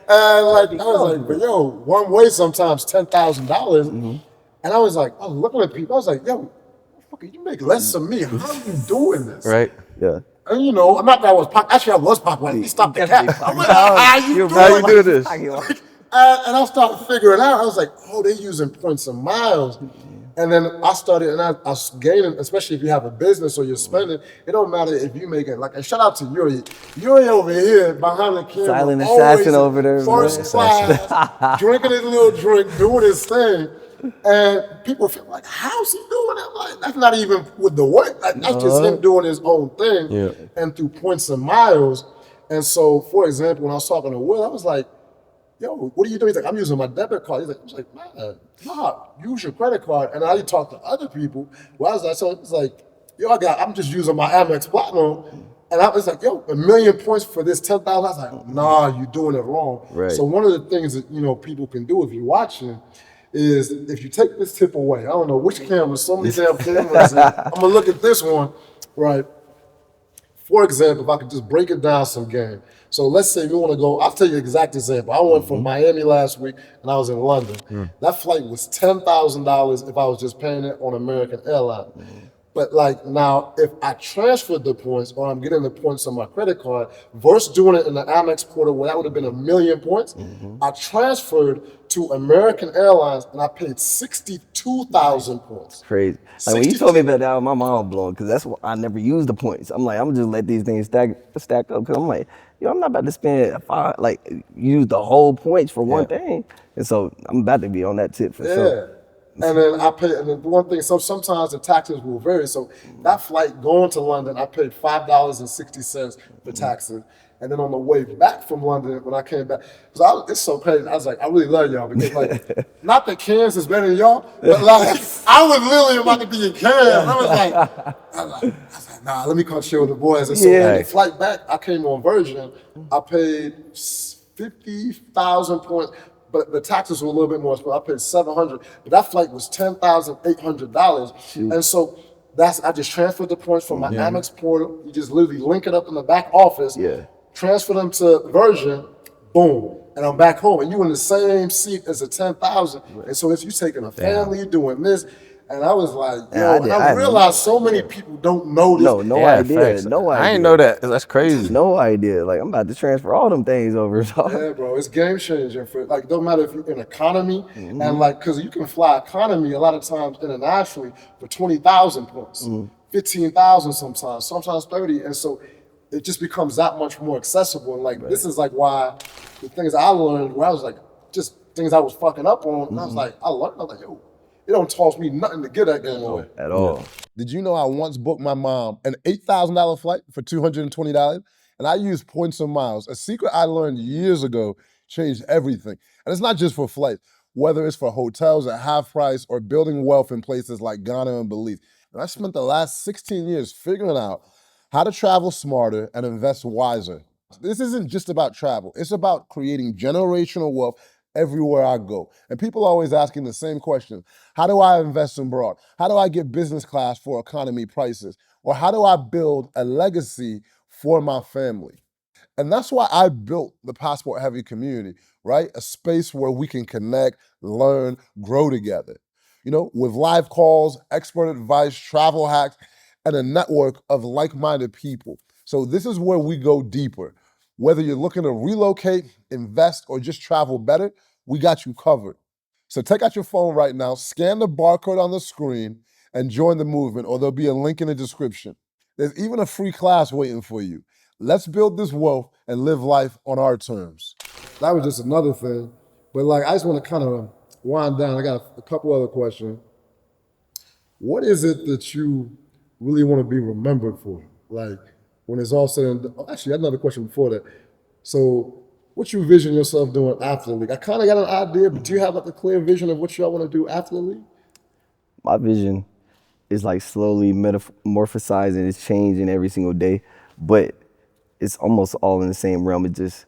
And like, I was like, but yo, one way sometimes $10,000. And I was like, I was looking at people. I was like, yo, what the fuck motherfucker, you make less than me. How are you doing this? Right. Yeah. And you know, I'm not that I was pop. Actually, I was pop. Like, stop the cap. I'm like, how you doing? How you do this? And I started figuring out. I was like, oh, they're using points and miles. And then I started, and I was gaining, especially if you have a business or you're spending. It don't matter if you make it. Like, and shout out to Yuri. Yuri over here behind the camera, Silent always assassin over there, first man. class, drinking his little drink, doing his thing. And people feel like, how's he doing it? Like, that's not even with the work. Like, that's just him doing his own thing. Yeah. And through points and miles. And so, for example, when I was talking to Will, I was like, yo, what are you doing? He's like, I'm using my debit card. I was like, man, nah, use your credit card. And I talk to other people. Well, I was like, so it's like, yo, I'm just using my Amex Platinum. And I was like, yo, 1 million points for this 10,000. I was like, nah, you're doing it wrong. Right. So one of the things that, you know, people can do if you're watching is if you take this tip away, I don't know which camera, so many damn cameras. I'm gonna look at this one, right? For example, if I could just break it down some game. So let's say we want to go, I'll tell you an exact example. I went from Miami last week and I was in London. That flight was $10,000 if I was just paying it on American Airlines. But like now, if I transferred the points or I'm getting the points on my credit card versus doing it in the Amex portal where that would have been 1 million points, I transferred to American Airlines and I paid 62,000 points. Crazy. Like when you told me about that, my mind blown because that's what I never used the points. I'm like, I'm gonna just let these things stack up because I'm like, yo, I'm not about to spend use the whole points for one thing. And so I'm about to be on that tip for sure. And then I pay, and then the one thing, so sometimes the taxes will vary. So that flight going to London, I paid $5.60 for taxes. And then on the way back from London, when I came back, it's so crazy. I was like, I really love y'all because like, not that Cairns is better than y'all, but like, I was literally about to be in Cairns. I was like, nah, let me come chill with the boys. And so on the flight back, I came on Virgin. I paid 50,000 points. But the taxes were a little bit more, so I paid $700. But that flight was $10,800. And so I just transferred the points from my Amex portal. You just literally link it up in the back office, transfer them to Virgin, boom, and I'm back home. And you in the same seat as a 10,000. And so if you taking a family, doing this, and I was like, yo, I realized so many people don't know this. No idea. No idea. I ain't know that. That's crazy. No idea. Like I'm about to transfer all them things over. Yeah, bro, it's game changing for like. Don't matter if you're in economy and like, because you can fly economy a lot of times internationally for 20,000 points, 15,000 sometimes 30, and so it just becomes that much more accessible. And like this is like why the things I learned where I was like just things I was fucking up on, and I was like, I learned. I was like, yo. It don't cost me nothing to get that game away. At all. Did you know I once booked my mom an $8,000 flight for $220? And I used points and miles. A secret I learned years ago changed everything. And it's not just for flights, whether it's for hotels at half price or building wealth in places like Ghana and Belize. And I spent the last 16 years figuring out how to travel smarter and invest wiser. This isn't just about travel. It's about creating generational wealth everywhere I go. And people are always asking the same question. How do I invest abroad? How do I get business class for economy prices? Or how do I build a legacy for my family? And that's why I built the Passport Heavy community, right? A space where we can connect, learn, grow together. You know, with live calls, expert advice, travel hacks, and a network of like-minded people. So this is where we go deeper. Whether you're looking to relocate, invest, or just travel better, we got you covered. So take out your phone right now, scan the barcode on the screen, and join the movement, or there'll be a link in the description. There's even a free class waiting for you. Let's build this wealth and live life on our terms. That was just another thing. But like, I just want to kind of wind down. I got a couple other questions. What is it that you really want to be remembered for? Like, when it's all said and done. Actually, I had another question before that. So, what you envision yourself doing after the league? I kind of got an idea, but do you have like a clear vision of what y'all want to do after the league? My vision is like slowly metamorphosizing, it's changing every single day, but it's almost all in the same realm. It just,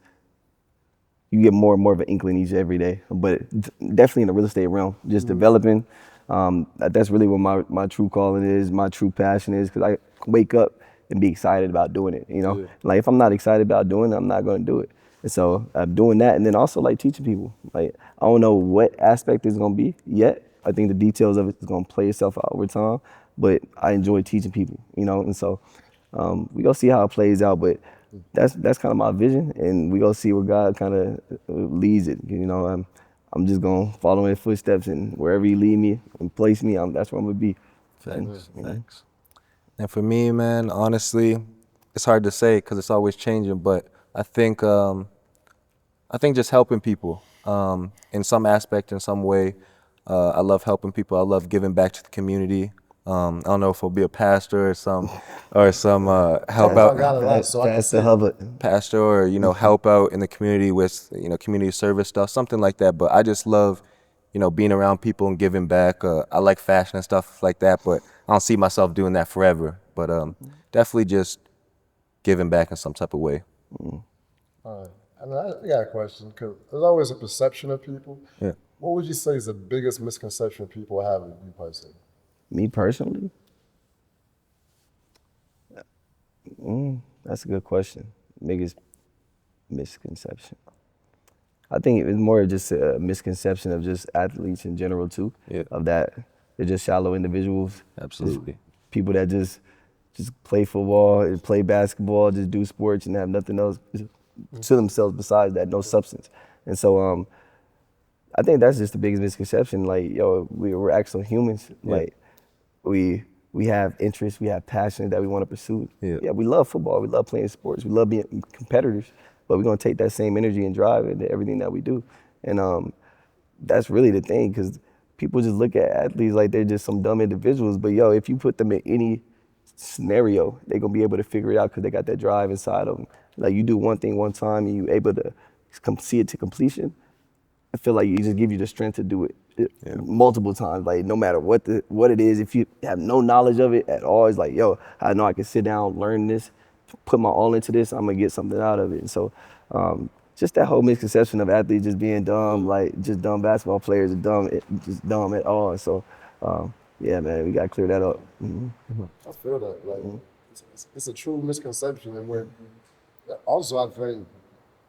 you get more and more of an inkling each every day, but definitely in the real estate realm, just developing. That's really what my true calling is, my true passion is, because I wake up and be excited about doing it, you know? Yeah. Like if I'm not excited about doing it, I'm not gonna do it. And so I'm doing that, and then also like teaching people. Like I don't know what aspect it's gonna be yet. I think the details of it is gonna play itself out over time, but I enjoy teaching people, you know, and so we gonna see how it plays out, but that's kind of my vision, and we gonna see where God kind of leads it. You know, I'm just gonna follow in his footsteps, and wherever he lead me and place me, that's where I'm gonna be. Thanks. And for me, man, honestly, it's hard to say because it's always changing, but I think just helping people in some aspect, in some way. I love helping people. I love giving back to the community. I don't know if I'll be a pastor or some help out Pastor Hubbard. pastor or help out in the community with community service stuff, something like that. But I just love being around people and giving back. I like fashion and stuff like that, but I don't see myself doing that forever. But definitely just giving back in some type of way. All right. I got a question, because there's always a perception of people. Yeah. What would you say is the biggest misconception people have of you personally? Me personally? That's a good question. Biggest misconception. I think it was more just a misconception of just athletes in general too. Yeah. Of that they're just shallow individuals. Absolutely. Just people that just play football and play basketball, just do sports and have nothing else to themselves besides that, no substance. And so I think that's just the biggest misconception. Like, we're actual humans. Yeah. Like we have interests, we have passion that we want to pursue. Yeah. We love football, we love playing sports, we love being competitors, but we're gonna take that same energy and drive into everything that we do. And that's really the thing, because people just look at athletes like they're just some dumb individuals, but if you put them in any scenario, they're gonna be able to figure it out because they got that drive inside of them. Like, you do one thing one time and you're able to see it to completion, I feel like it just give you the strength to do it multiple times. Like, no matter what it is, if you have no knowledge of it at all, it's like, I know I can sit down, learn this, put my all into this, I'm gonna get something out of it. And so just that whole misconception of athletes just being dumb, like just dumb basketball players are dumb, just dumb at all. And so man, we gotta clear that up. Mm-hmm. I feel that. Like, it's a true misconception, and when also I think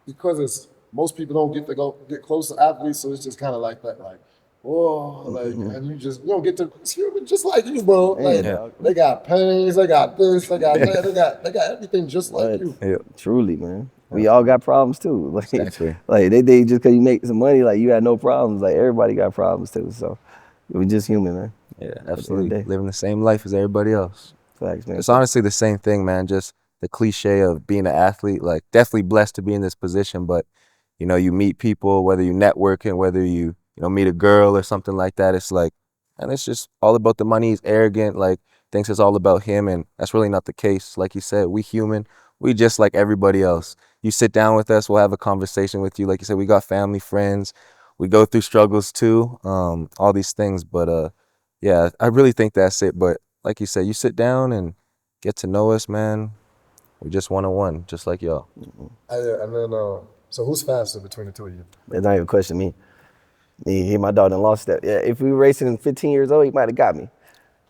because most people don't get close to athletes, so it's just kind of like that, like, and you don't get to, it's human just like you, bro. Like, they got pains, they got this, they got that, they got everything just like you. Yeah, truly, man. We all got problems too. Like, Exactly. like they just because you make some money, like you had no problems. Like, everybody got problems too. So we're just human, man. Yeah, absolutely. Living the same life as everybody else. Facts, man. It's honestly the same thing, man. Just the cliche of being an athlete. Like, definitely blessed to be in this position, but you meet people, whether you networking, whether you meet a girl or something like that. It's like, and it's just all about the money. He's arrogant, like thinks it's all about him, and that's really not the case. Like you said, we human. We just like everybody else. You sit down with us, we'll have a conversation with you. Like you said, we got family, friends. We go through struggles too, all these things. But I really think that's it. But like you said, you sit down and get to know us, man. We just one-on-one, just like y'all. And then, so who's faster between the two of you? That's not even a question me. My dog done lost that. Yeah, if we were racing 15 years old, he might have got me.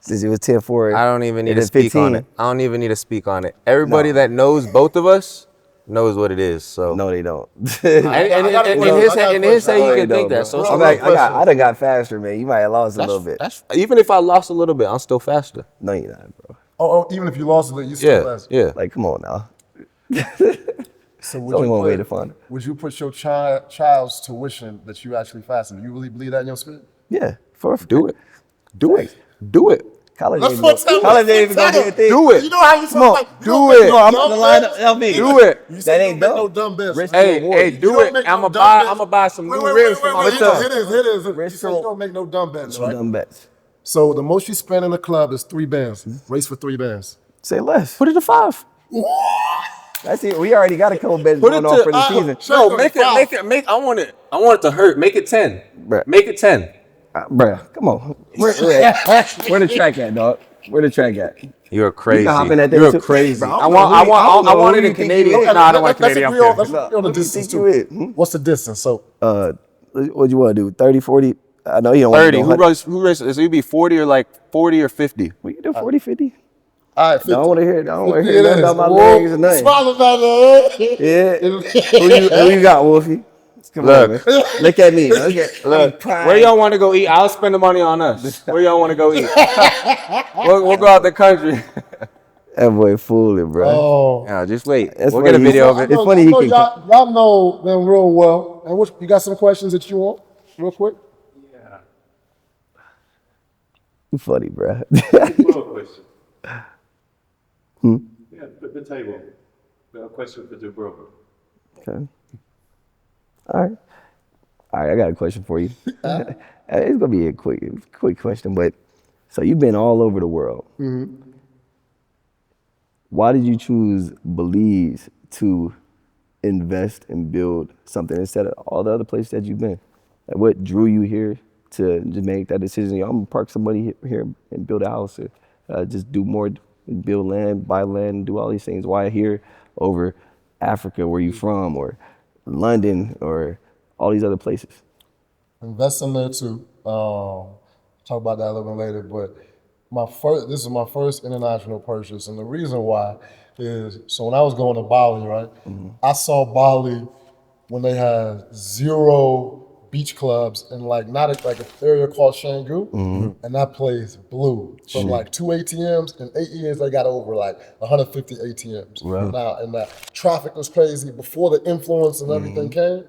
Since he was 10-4. I don't even need to speak on it. I don't even need to speak on it. Everybody that knows both of us knows what it is. So no, they don't. in his head, you can think that. So I done got faster, man. You might have lost a little bit. Even if I lost a little bit, I'm still faster. No, you're not, bro. Oh, even if you lost a little, you still faster. Yeah. Like, come on now. So There's only one way to find it. Would you put your child's tuition that you actually faster? Do you really believe that in your spirit? Yeah, Do it. Do it. College That's ain't what I'm college ain't even gonna be a thing. Do it. You know how you Come on, like, do it. No, I'm on the line up, LB. Do it. You That ain't no dumb. dumb bets. Hey, do it. I'm gonna buy some new rims for my son. It is. You Rest said you don't make no dumb bets, No right? dumb bets. So the most you spend in the club is 3 bands. Race for 3 bands. Say less. Put it to 5. That's it. We already got a couple bets Put it going on for the to- season. No, make it. I want it to hurt. Make it 10. Bruh. Make it 10. Bruh, come on. Where the track at, dog? Where the track at? You're crazy. You can hop in that thing You're too. crazy. Bro, I want it in you think Canadian. you No, is. I don't want Canadian. Let's I'm agree kidding. on the What do you distance think too. you is? What's the distance? So What you want to do? 30, 40? I know you don't want 30. to do Who races? So you be 40 or like 40 or 50? We can do 40, 50. all right, 50. I don't want to hear nothing It is. about my Whoa, legs or nothing. Smile about it. Yeah. Who you got, Wolfie? Come on, man. Look at me. Look, where y'all want to go eat? I'll spend the money on us. Where y'all want to go eat? We'll go out the country. That boy fooling, bro. Oh, No, just wait. That's We'll get a funny. video of it. It's funny I he know can. y'all know them real well. And you got some questions that you want, real quick? You funny, bro. Follow-up question. Yeah, the table. A question for Jubril. Okay. All right. I got a question for you. It's gonna be a quick question, but so you've been all over the world. Why did you choose Belize to invest and build something instead of all the other places that you've been? Like, what drew you here to just make that decision? I'm gonna park somebody here and build a house, or just do more, build land, buy land, and do all these things. Why here over Africa, where you from, or London, or all these other places? Investing there too. Talk about that a little bit later, but this is my first international purchase, and the reason why is, so when I was going to Bali, right, I saw Bali when they had 0 beach clubs in like an area called Canggu, and that place blew from like 2 ATMs. In 8 years, they got over like 150 ATMs. Wow. Now, and the traffic was crazy before the influence and everything came,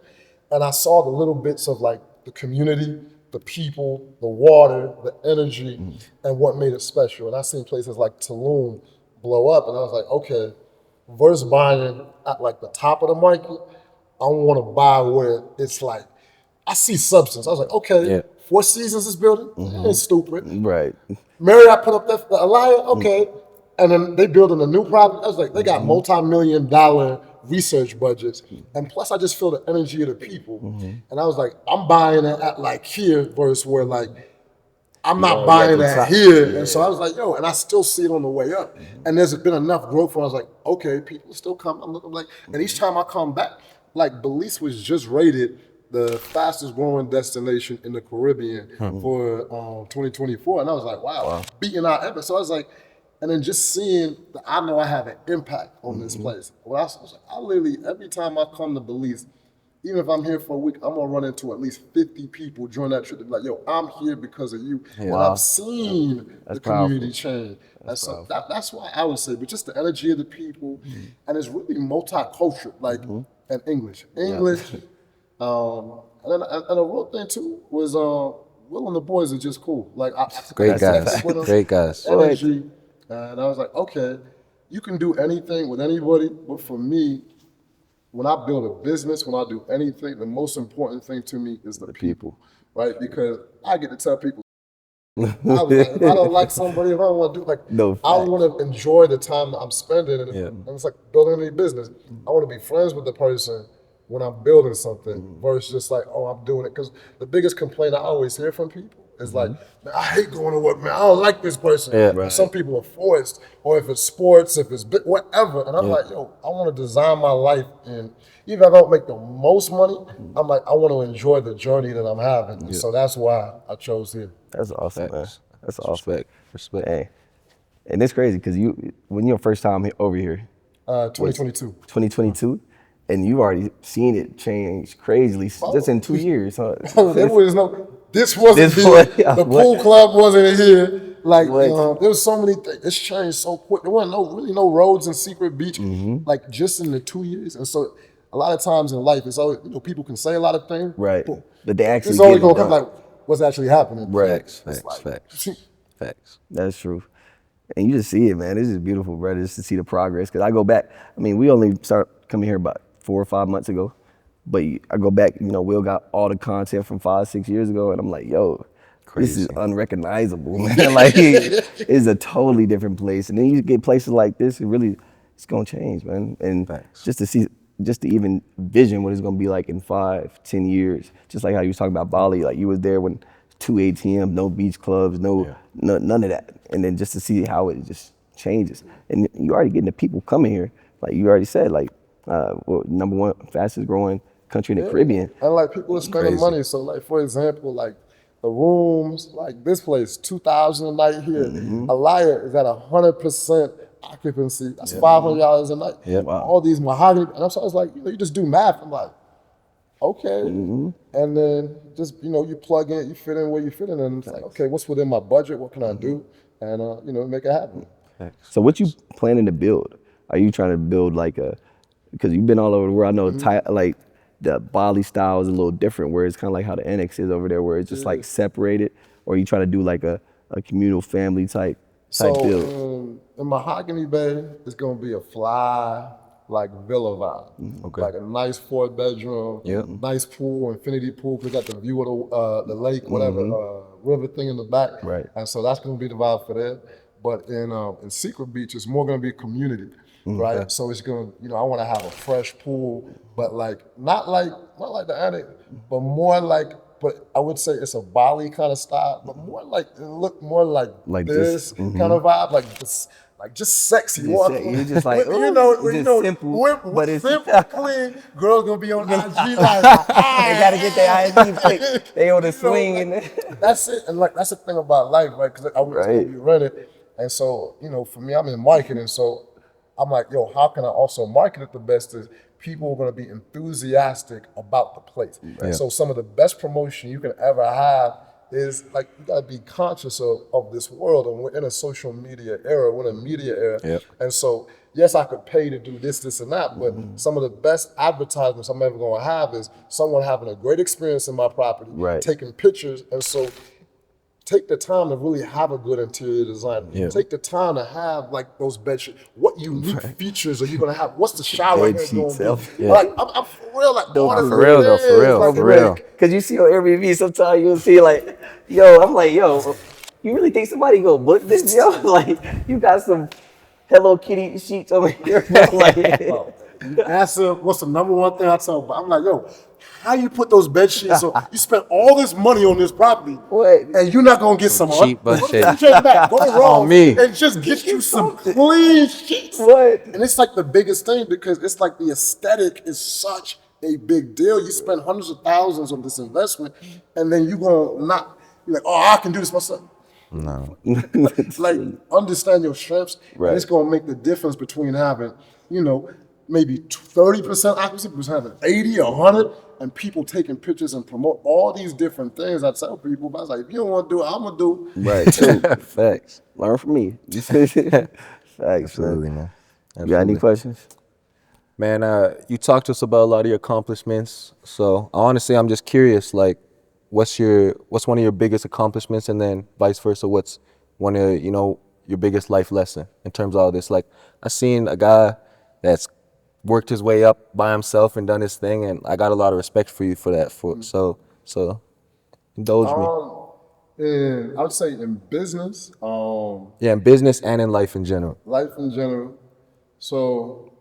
and I saw the little bits of like the community, the people, the water, the energy, and what made it special. And I seen places like Tulum blow up, and I was like, okay, versus buying at like the top of the market, I want to buy where it's like, I see substance. I was like, okay, Four Seasons is building, ain't stupid. Right. Marriott put up the Alliance, okay. And then they building a new property. I was like, they got multi-million-dollar research budgets. And plus I just feel the energy of the people. And I was like, I'm buying it at like here versus where like, I'm not buying that here. Yeah. And so I was like, yo, and I still see it on the way up. And there's been enough growth where I was like, okay, people still come. I'm looking like, and each time I come back, like Belize was just rated the fastest growing destination in the Caribbean for 2024. And I was like, wow, beating out Edmonton. So I was like, and then just seeing that I know I have an impact on this place. Well, I was like, I literally, every time I come to Belize, even if I'm here for a week, I'm gonna run into at least 50 people during that trip to be like, yo, I'm here because of you. And I've seen the community change. So that's why I would say, but just the energy of the people, and it's really multicultural, like, and English. And then and a real thing too was Will and the boys are just cool. Like Great guys. Energy, and I was like, okay, you can do anything with anybody, but for me, when I build a business, when I do anything, the most important thing to me is the people, right? Because I get to tell people, I was like, if I don't like somebody, if I don't want to do I want to enjoy the time that I'm spending, and it's like building any business. I want to be friends with the person when I'm building something versus just like, oh, I'm doing it. Because the biggest complaint I always hear from people is like, man, I hate going to work, man. I don't like this person. Yeah, right. Some people are forced, or if it's sports, if it's whatever. And I'm like, yo, I want to design my life, and even if I don't make the most money, I'm like, I want to enjoy the journey that I'm having. So that's why I chose here. That's awesome, man. That's awesome. Respect. Hey. And it's crazy because when your first time over here? 2022. 2022? And you already seen it change crazily just in 2 years, huh? This wasn't here. The pool club wasn't here. Like, there was so many things. It's changed so quick. There wasn't really no roads and secret beach, like just in the 2 years. And so a lot of times in life, it's always, people can say a lot of things. Right. But they actually it's always going to come like, what's actually happening. Right. Facts. That's true. And you just see it, man. It's just beautiful, brother, just to see the progress. Because I go back, we only started coming here about 4 or 5 months ago. But I go back, Will got all the content from 5-6 years ago, and I'm like, yo, this is unrecognizable, man. Like, it's a totally different place. And then you get places like this, it's gonna change, man. And just to even vision what it's gonna be like in 5-10 years, just like how you was talking about Bali, like you was there when 2 ATMs, no beach clubs, none of that. And then just to see how it just changes. And you already getting the people coming here, like you already said, like, number one fastest growing country in the Caribbean. And like people are spending money. So like, for example, like the rooms, like this place, 2,000 a night here. Alaya is at 100% occupancy. That's $500 a night. All these mahogany. And I was like, you just do math. I'm like, Okay. And then just, you plug in, you fit in where you fit in, and it's like, okay, what's within my budget? What can I do? And, make it happen. So what you planning to build? Are you trying to build like because you've been all over the world, I know like the Bali style is a little different, where it's kind of like how the annex is over there, where it's just like separated, or you try to do like a communal family type build? In Mahogany Bay, it's gonna be a fly, like villa vibe. Like a nice 4-bedroom, nice pool, infinity pool, we got the view of the lake, whatever, river thing in the back. Right. And so that's gonna be the vibe for that. But in Secret Beach, it's more gonna be community, right? So it's gonna, I wanna have a fresh pool, but like, not like the annex, but more like, but I would say it's a Bali kind of style, but more like, it look more like this kind of vibe, like just sexy. You just like, simple, but it's simple, clean. Girls gonna be on IG like, they gotta get their IG pic. They on the swing and that's it. And like, that's the thing about life, right? Because I was gonna be rented, and so for me, I'm in marketing, so I'm like, yo, how can I also market it the best? Is people are gonna be enthusiastic about the place. So some of the best promotion you can ever have is like, you gotta be conscious of this world, and we're in a social media era, we're in a media era. And so, yes, I could pay to do this, and that, but some of the best advertisements I'm ever gonna have is someone having a great experience in my property, taking pictures, and so take the time to really have a good interior design. Take the time to have like those bed sheets. What unique features are you gonna have? What's the shower head gonna be? Like, I'm for real, like, for real. Cause you see on Airbnb sometimes you'll see like, yo, I'm like, yo, you really think somebody gonna book this, yo? Like, you got some Hello Kitty sheets over here. Like, that's what's the number one thing I tell them. I'm like, yo, how you put those bed sheets on? You spent all this money on this property, and you're not gonna get some cheap butt shit. Go to Ross me. and just get you some clean sheets. And it's like the biggest thing, because it's like the aesthetic is such a big deal. You spend hundreds of thousands on this investment, and then you're like, oh, I can do this myself. No. Like, understand your strengths, and it's gonna make the difference between having, maybe 30% occupancy, versus having 80 or 100, and people taking pictures and promote all these different things. I tell people, but I was like, if you don't want to do it, I'm gonna do it. Right. Facts. Learn from me. Facts. Absolutely, man. You got any questions? Man, you talked to us about a lot of your accomplishments. So honestly, I'm just curious, like, what's one of your biggest accomplishments, and then vice versa, what's one of your biggest life lesson in terms of all this? Like, I seen a guy that's worked his way up by himself and done his thing, and I got a lot of respect for you for that. So indulge me. And I would say in business. In business and in life in general. Life in general. So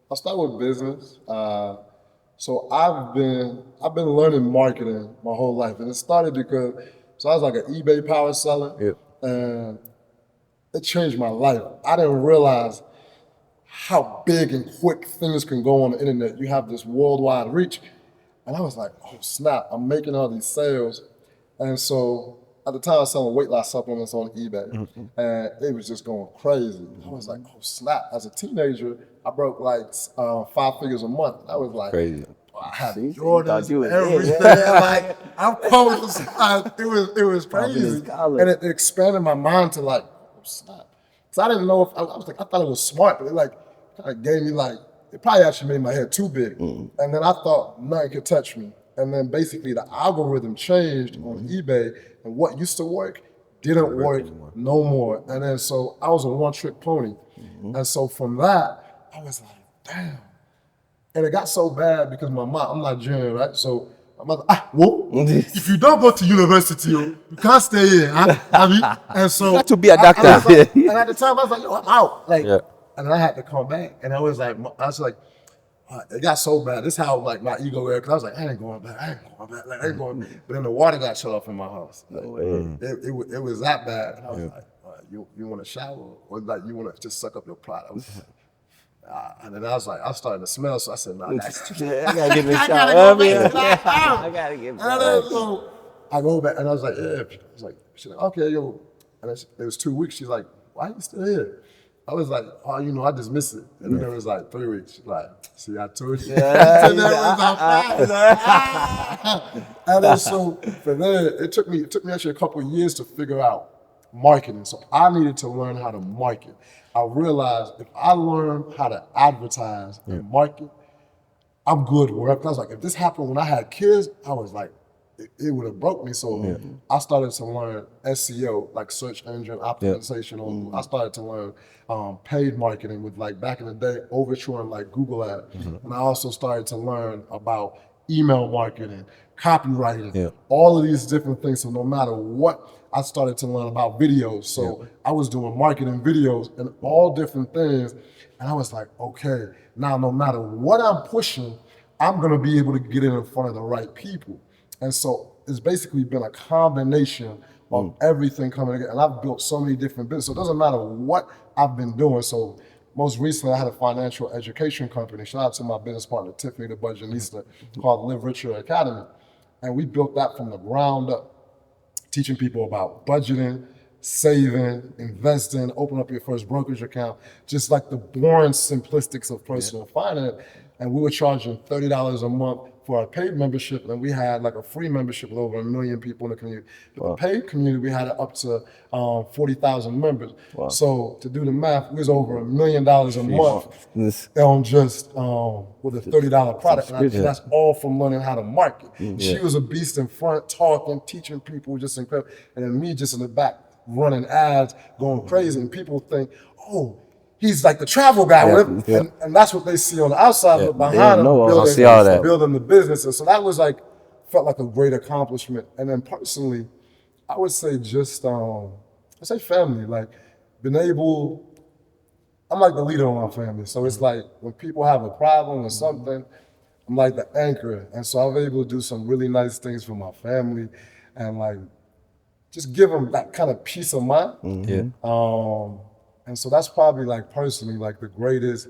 I'll start with business. So I've been learning marketing my whole life, and it started because I was like an eBay power seller, and it changed my life. I didn't realize how big and quick things can go on the internet. You have this worldwide reach. And I was like, oh snap, I'm making all these sales. And so at the time I was selling weight loss supplements on eBay, and it was just going crazy. I was like, oh snap. As a teenager, I broke like 5 figures a month. I was like, crazy. I had Jordans, everything. Like, I'm close. It was crazy. And it expanded my mind to like, oh snap. Because I didn't know if, I thought it was smart, but it like kind of gave me like, it probably actually made my head too big. And then I thought nothing could touch me. And then basically the algorithm changed on eBay, and what used to work didn't work no more. And then so I was a one-trick pony. And so from that, I was like, damn. And it got so bad because my mom, I'm Nigerian, right? So my mother, if you don't go to university, you can't stay here, huh? And so got to be a doctor. And at the time I was like, yo, I'm out. Like, and then I had to come back. And I was like, it got so bad. This is how like my ego was, because I was like, I ain't going back. Like, I ain't going. But then the water got shut off in my house. Like, it was that bad. And I was like, you want to shower, or like you want to just suck up your pride? I was like, and then I was like, I started to smell, so I said, no, that's I gotta get in the shower. I gotta get back. So I go back, and I was like, yeah. She's like, okay, yo. And it was 2 weeks. She's like, why are you still here? I was like, oh, you know, I just miss it. And then it was like 3 weeks. Like, see, I told you. Yeah, And then so for that, it took me actually a couple of years to figure out marketing. So I needed to learn how to market. I realized if I learn how to advertise and market, I'm good wherever. I was like, if this happened when I had kids, I was like, it would have broke me. So I started to learn SEO, like search engine optimization. I started to learn paid marketing with, like, back in the day, Overture and like Google Ads. And I also started to learn about email marketing, copywriting, all of these different things. So no matter what, I started to learn about videos. So I was doing marketing videos and all different things. And I was like, okay, now no matter what I'm pushing, I'm gonna be able to get in front of the right people. And so it's basically been a combination of everything coming together. And I've built so many different businesses. So it doesn't matter what I've been doing. So most recently I had a financial education company. Shout out to my business partner, Tiffany the Budgetnista, called Live Richer Academy. And we built that from the ground up, teaching people about budgeting, saving, investing, open up your first brokerage account, just like the boring simplistics of personal finance. And we were charging $30 a month for our paid membership, and we had like a free membership with over 1 million people in the community. But the paid community, we had it up to 40,000 members. So to do the math, it was over $1 million a month on just with a $30 product. And that's all from learning how to market. She was a beast in front, talking, teaching people, just incredible. And then me just in the back, running ads, going crazy. And people think, oh, he's like the travel guy, and that's what they see on the outside, but behind him, building the business. And so that was like, felt like a great accomplishment. And then personally, I would say just, I say family, like been able, I'm like the leader of my family. So it's like when people have a problem or something, I'm like the anchor. And so I'm able to do some really nice things for my family and like, just give them that kind of peace of mind. And so that's probably like personally like the greatest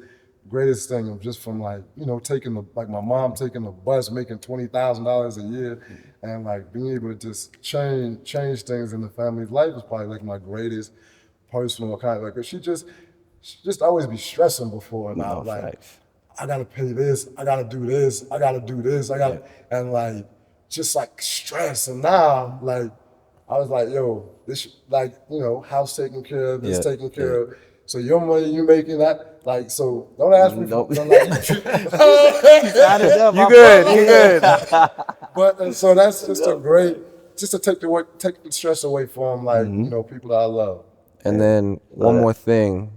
thing of just from like, you know, taking the, like my mom taking the bus, making $20,000 a year and like being able to just change things in the family's life is probably like my greatest personal kind of like, she just always be stressing before about I gotta pay this, I gotta do this, I gotta do this, and like, just like stress. And now like, I was like, yo, this, like, you know, house taken care of, this taken care of. So your money, you making that, like, so don't ask me. Nope. You good. But and so that's just a great, just to take the stress away from like, you know, people that I love. And then one more thing.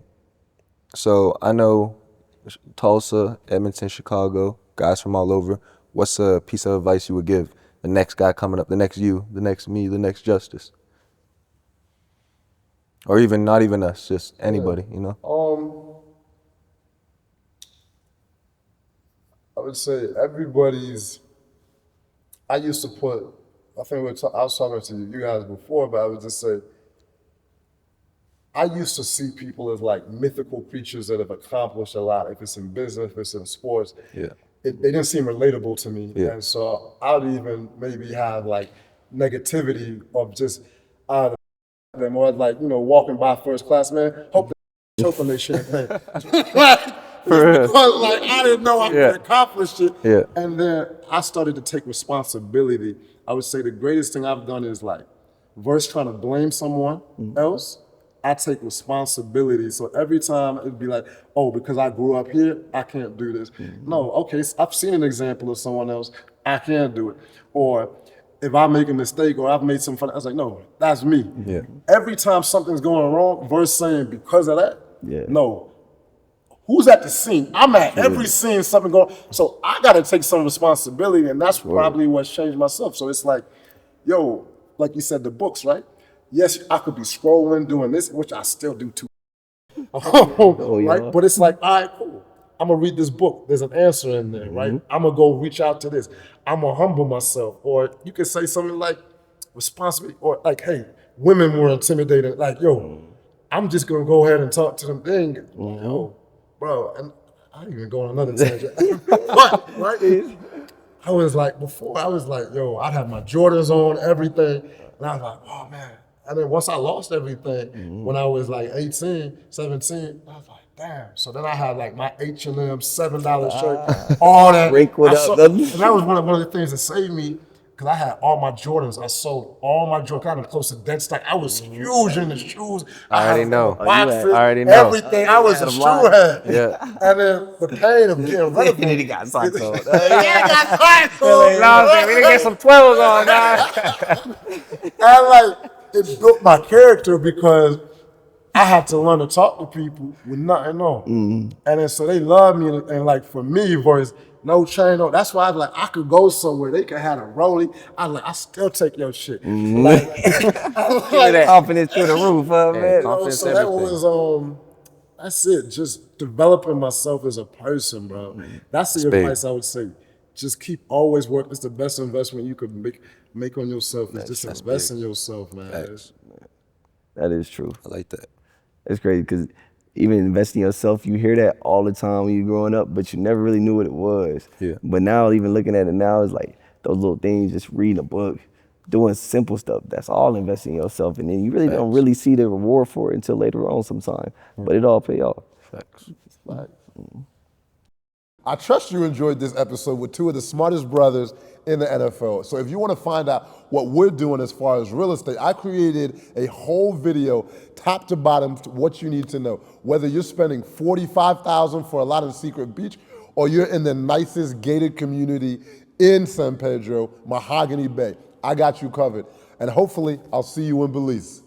So I know Tulsa, Edmonton, Chicago, guys from all over. What's a piece of advice you would give the next guy coming up, the next you, the next me, the next Justice? Or even not even us, just anybody, you know? I would say I used to put, I think I was talking to you guys before, but I would just say, I used to see people as like mythical creatures that have accomplished a lot. If it's in business, if it's in sports, they didn't seem relatable to me. And so I would even maybe have like negativity of just them, or like, you know, walking by first class, man, hope they choke on their champagne. Because like I didn't know I could accomplish it. And then I started to take responsibility. I would say the greatest thing I've done is like, versus trying to blame someone else, I take responsibility. So every time it'd be like, oh, because I grew up here, I can't do this. No, okay, so I've seen an example of someone else, I can do it. Or if I make a mistake or I've made some fun, I was like, no, that's me. Every time something's going wrong, versus saying because of that, no. Who's at the scene? I'm at every scene, something going on. So I gotta take some responsibility, and that's probably what's changed myself. So it's like, yo, like you said, the books, right? Yes, I could be scrolling, doing this, which I still do too. Right? But it's like, all right, cool. I'm gonna read this book. There's an answer in there, right? I'm gonna go reach out to this. I'm gonna humble myself. Or you could say something like responsibility, or like, hey, women were intimidated. Like, yo, I'm just gonna go ahead and talk to them. Thing, yo, bro, and I didn't even go on another tangent. But, right? before I was like, yo, I'd have my Jordans on, everything. And I was like, oh man, And then once I lost everything, when I was like 18, 17, I was like, damn. So then I had like my H&M $7 shirt, all that. Wrinkled up. And that was one of the things that saved me, because I had all my Jordans. I sold all my Jordans. I was close to dead stock. I was huge in the shoes. I already know. Boxes, I already know. everything. I was a shoe head. Yeah. And then the pain of getting rid of And then he them. got socks on. Yeah, I got socks on. We didn't get some 12s on, man. And like, it built my character because I had to learn to talk to people with nothing on. And then so they love me. And like for me, boys, no chain on. That's why I was like, I could go somewhere. They could have a rollie. I was like, I still take your shit. Like, Confidence through the roof, man. confidence, so that everything. was that's it. Just developing myself as a person, bro. That's the advice I would say. Just keep always work. It's the best investment you could make on yourself. It's just invest in yourself, man. That is true. I like that. It's crazy because even investing in yourself, you hear that all the time when you're growing up, but you never really knew what it was. Yeah. But now, even looking at it now, it's like those little things, just reading a book, doing simple stuff. That's all investing in yourself. And then you really don't really see the reward for it until later on sometime. But it all pay off. Facts. I trust you enjoyed this episode with two of the smartest brothers in the NFL. So if you want to find out what we're doing as far as real estate, I created a whole video, top to bottom, what you need to know. Whether you're spending $45,000 for a lot in Secret Beach, or you're in the nicest gated community in San Pedro, Mahogany Bay. I got you covered. And hopefully, I'll see you in Belize.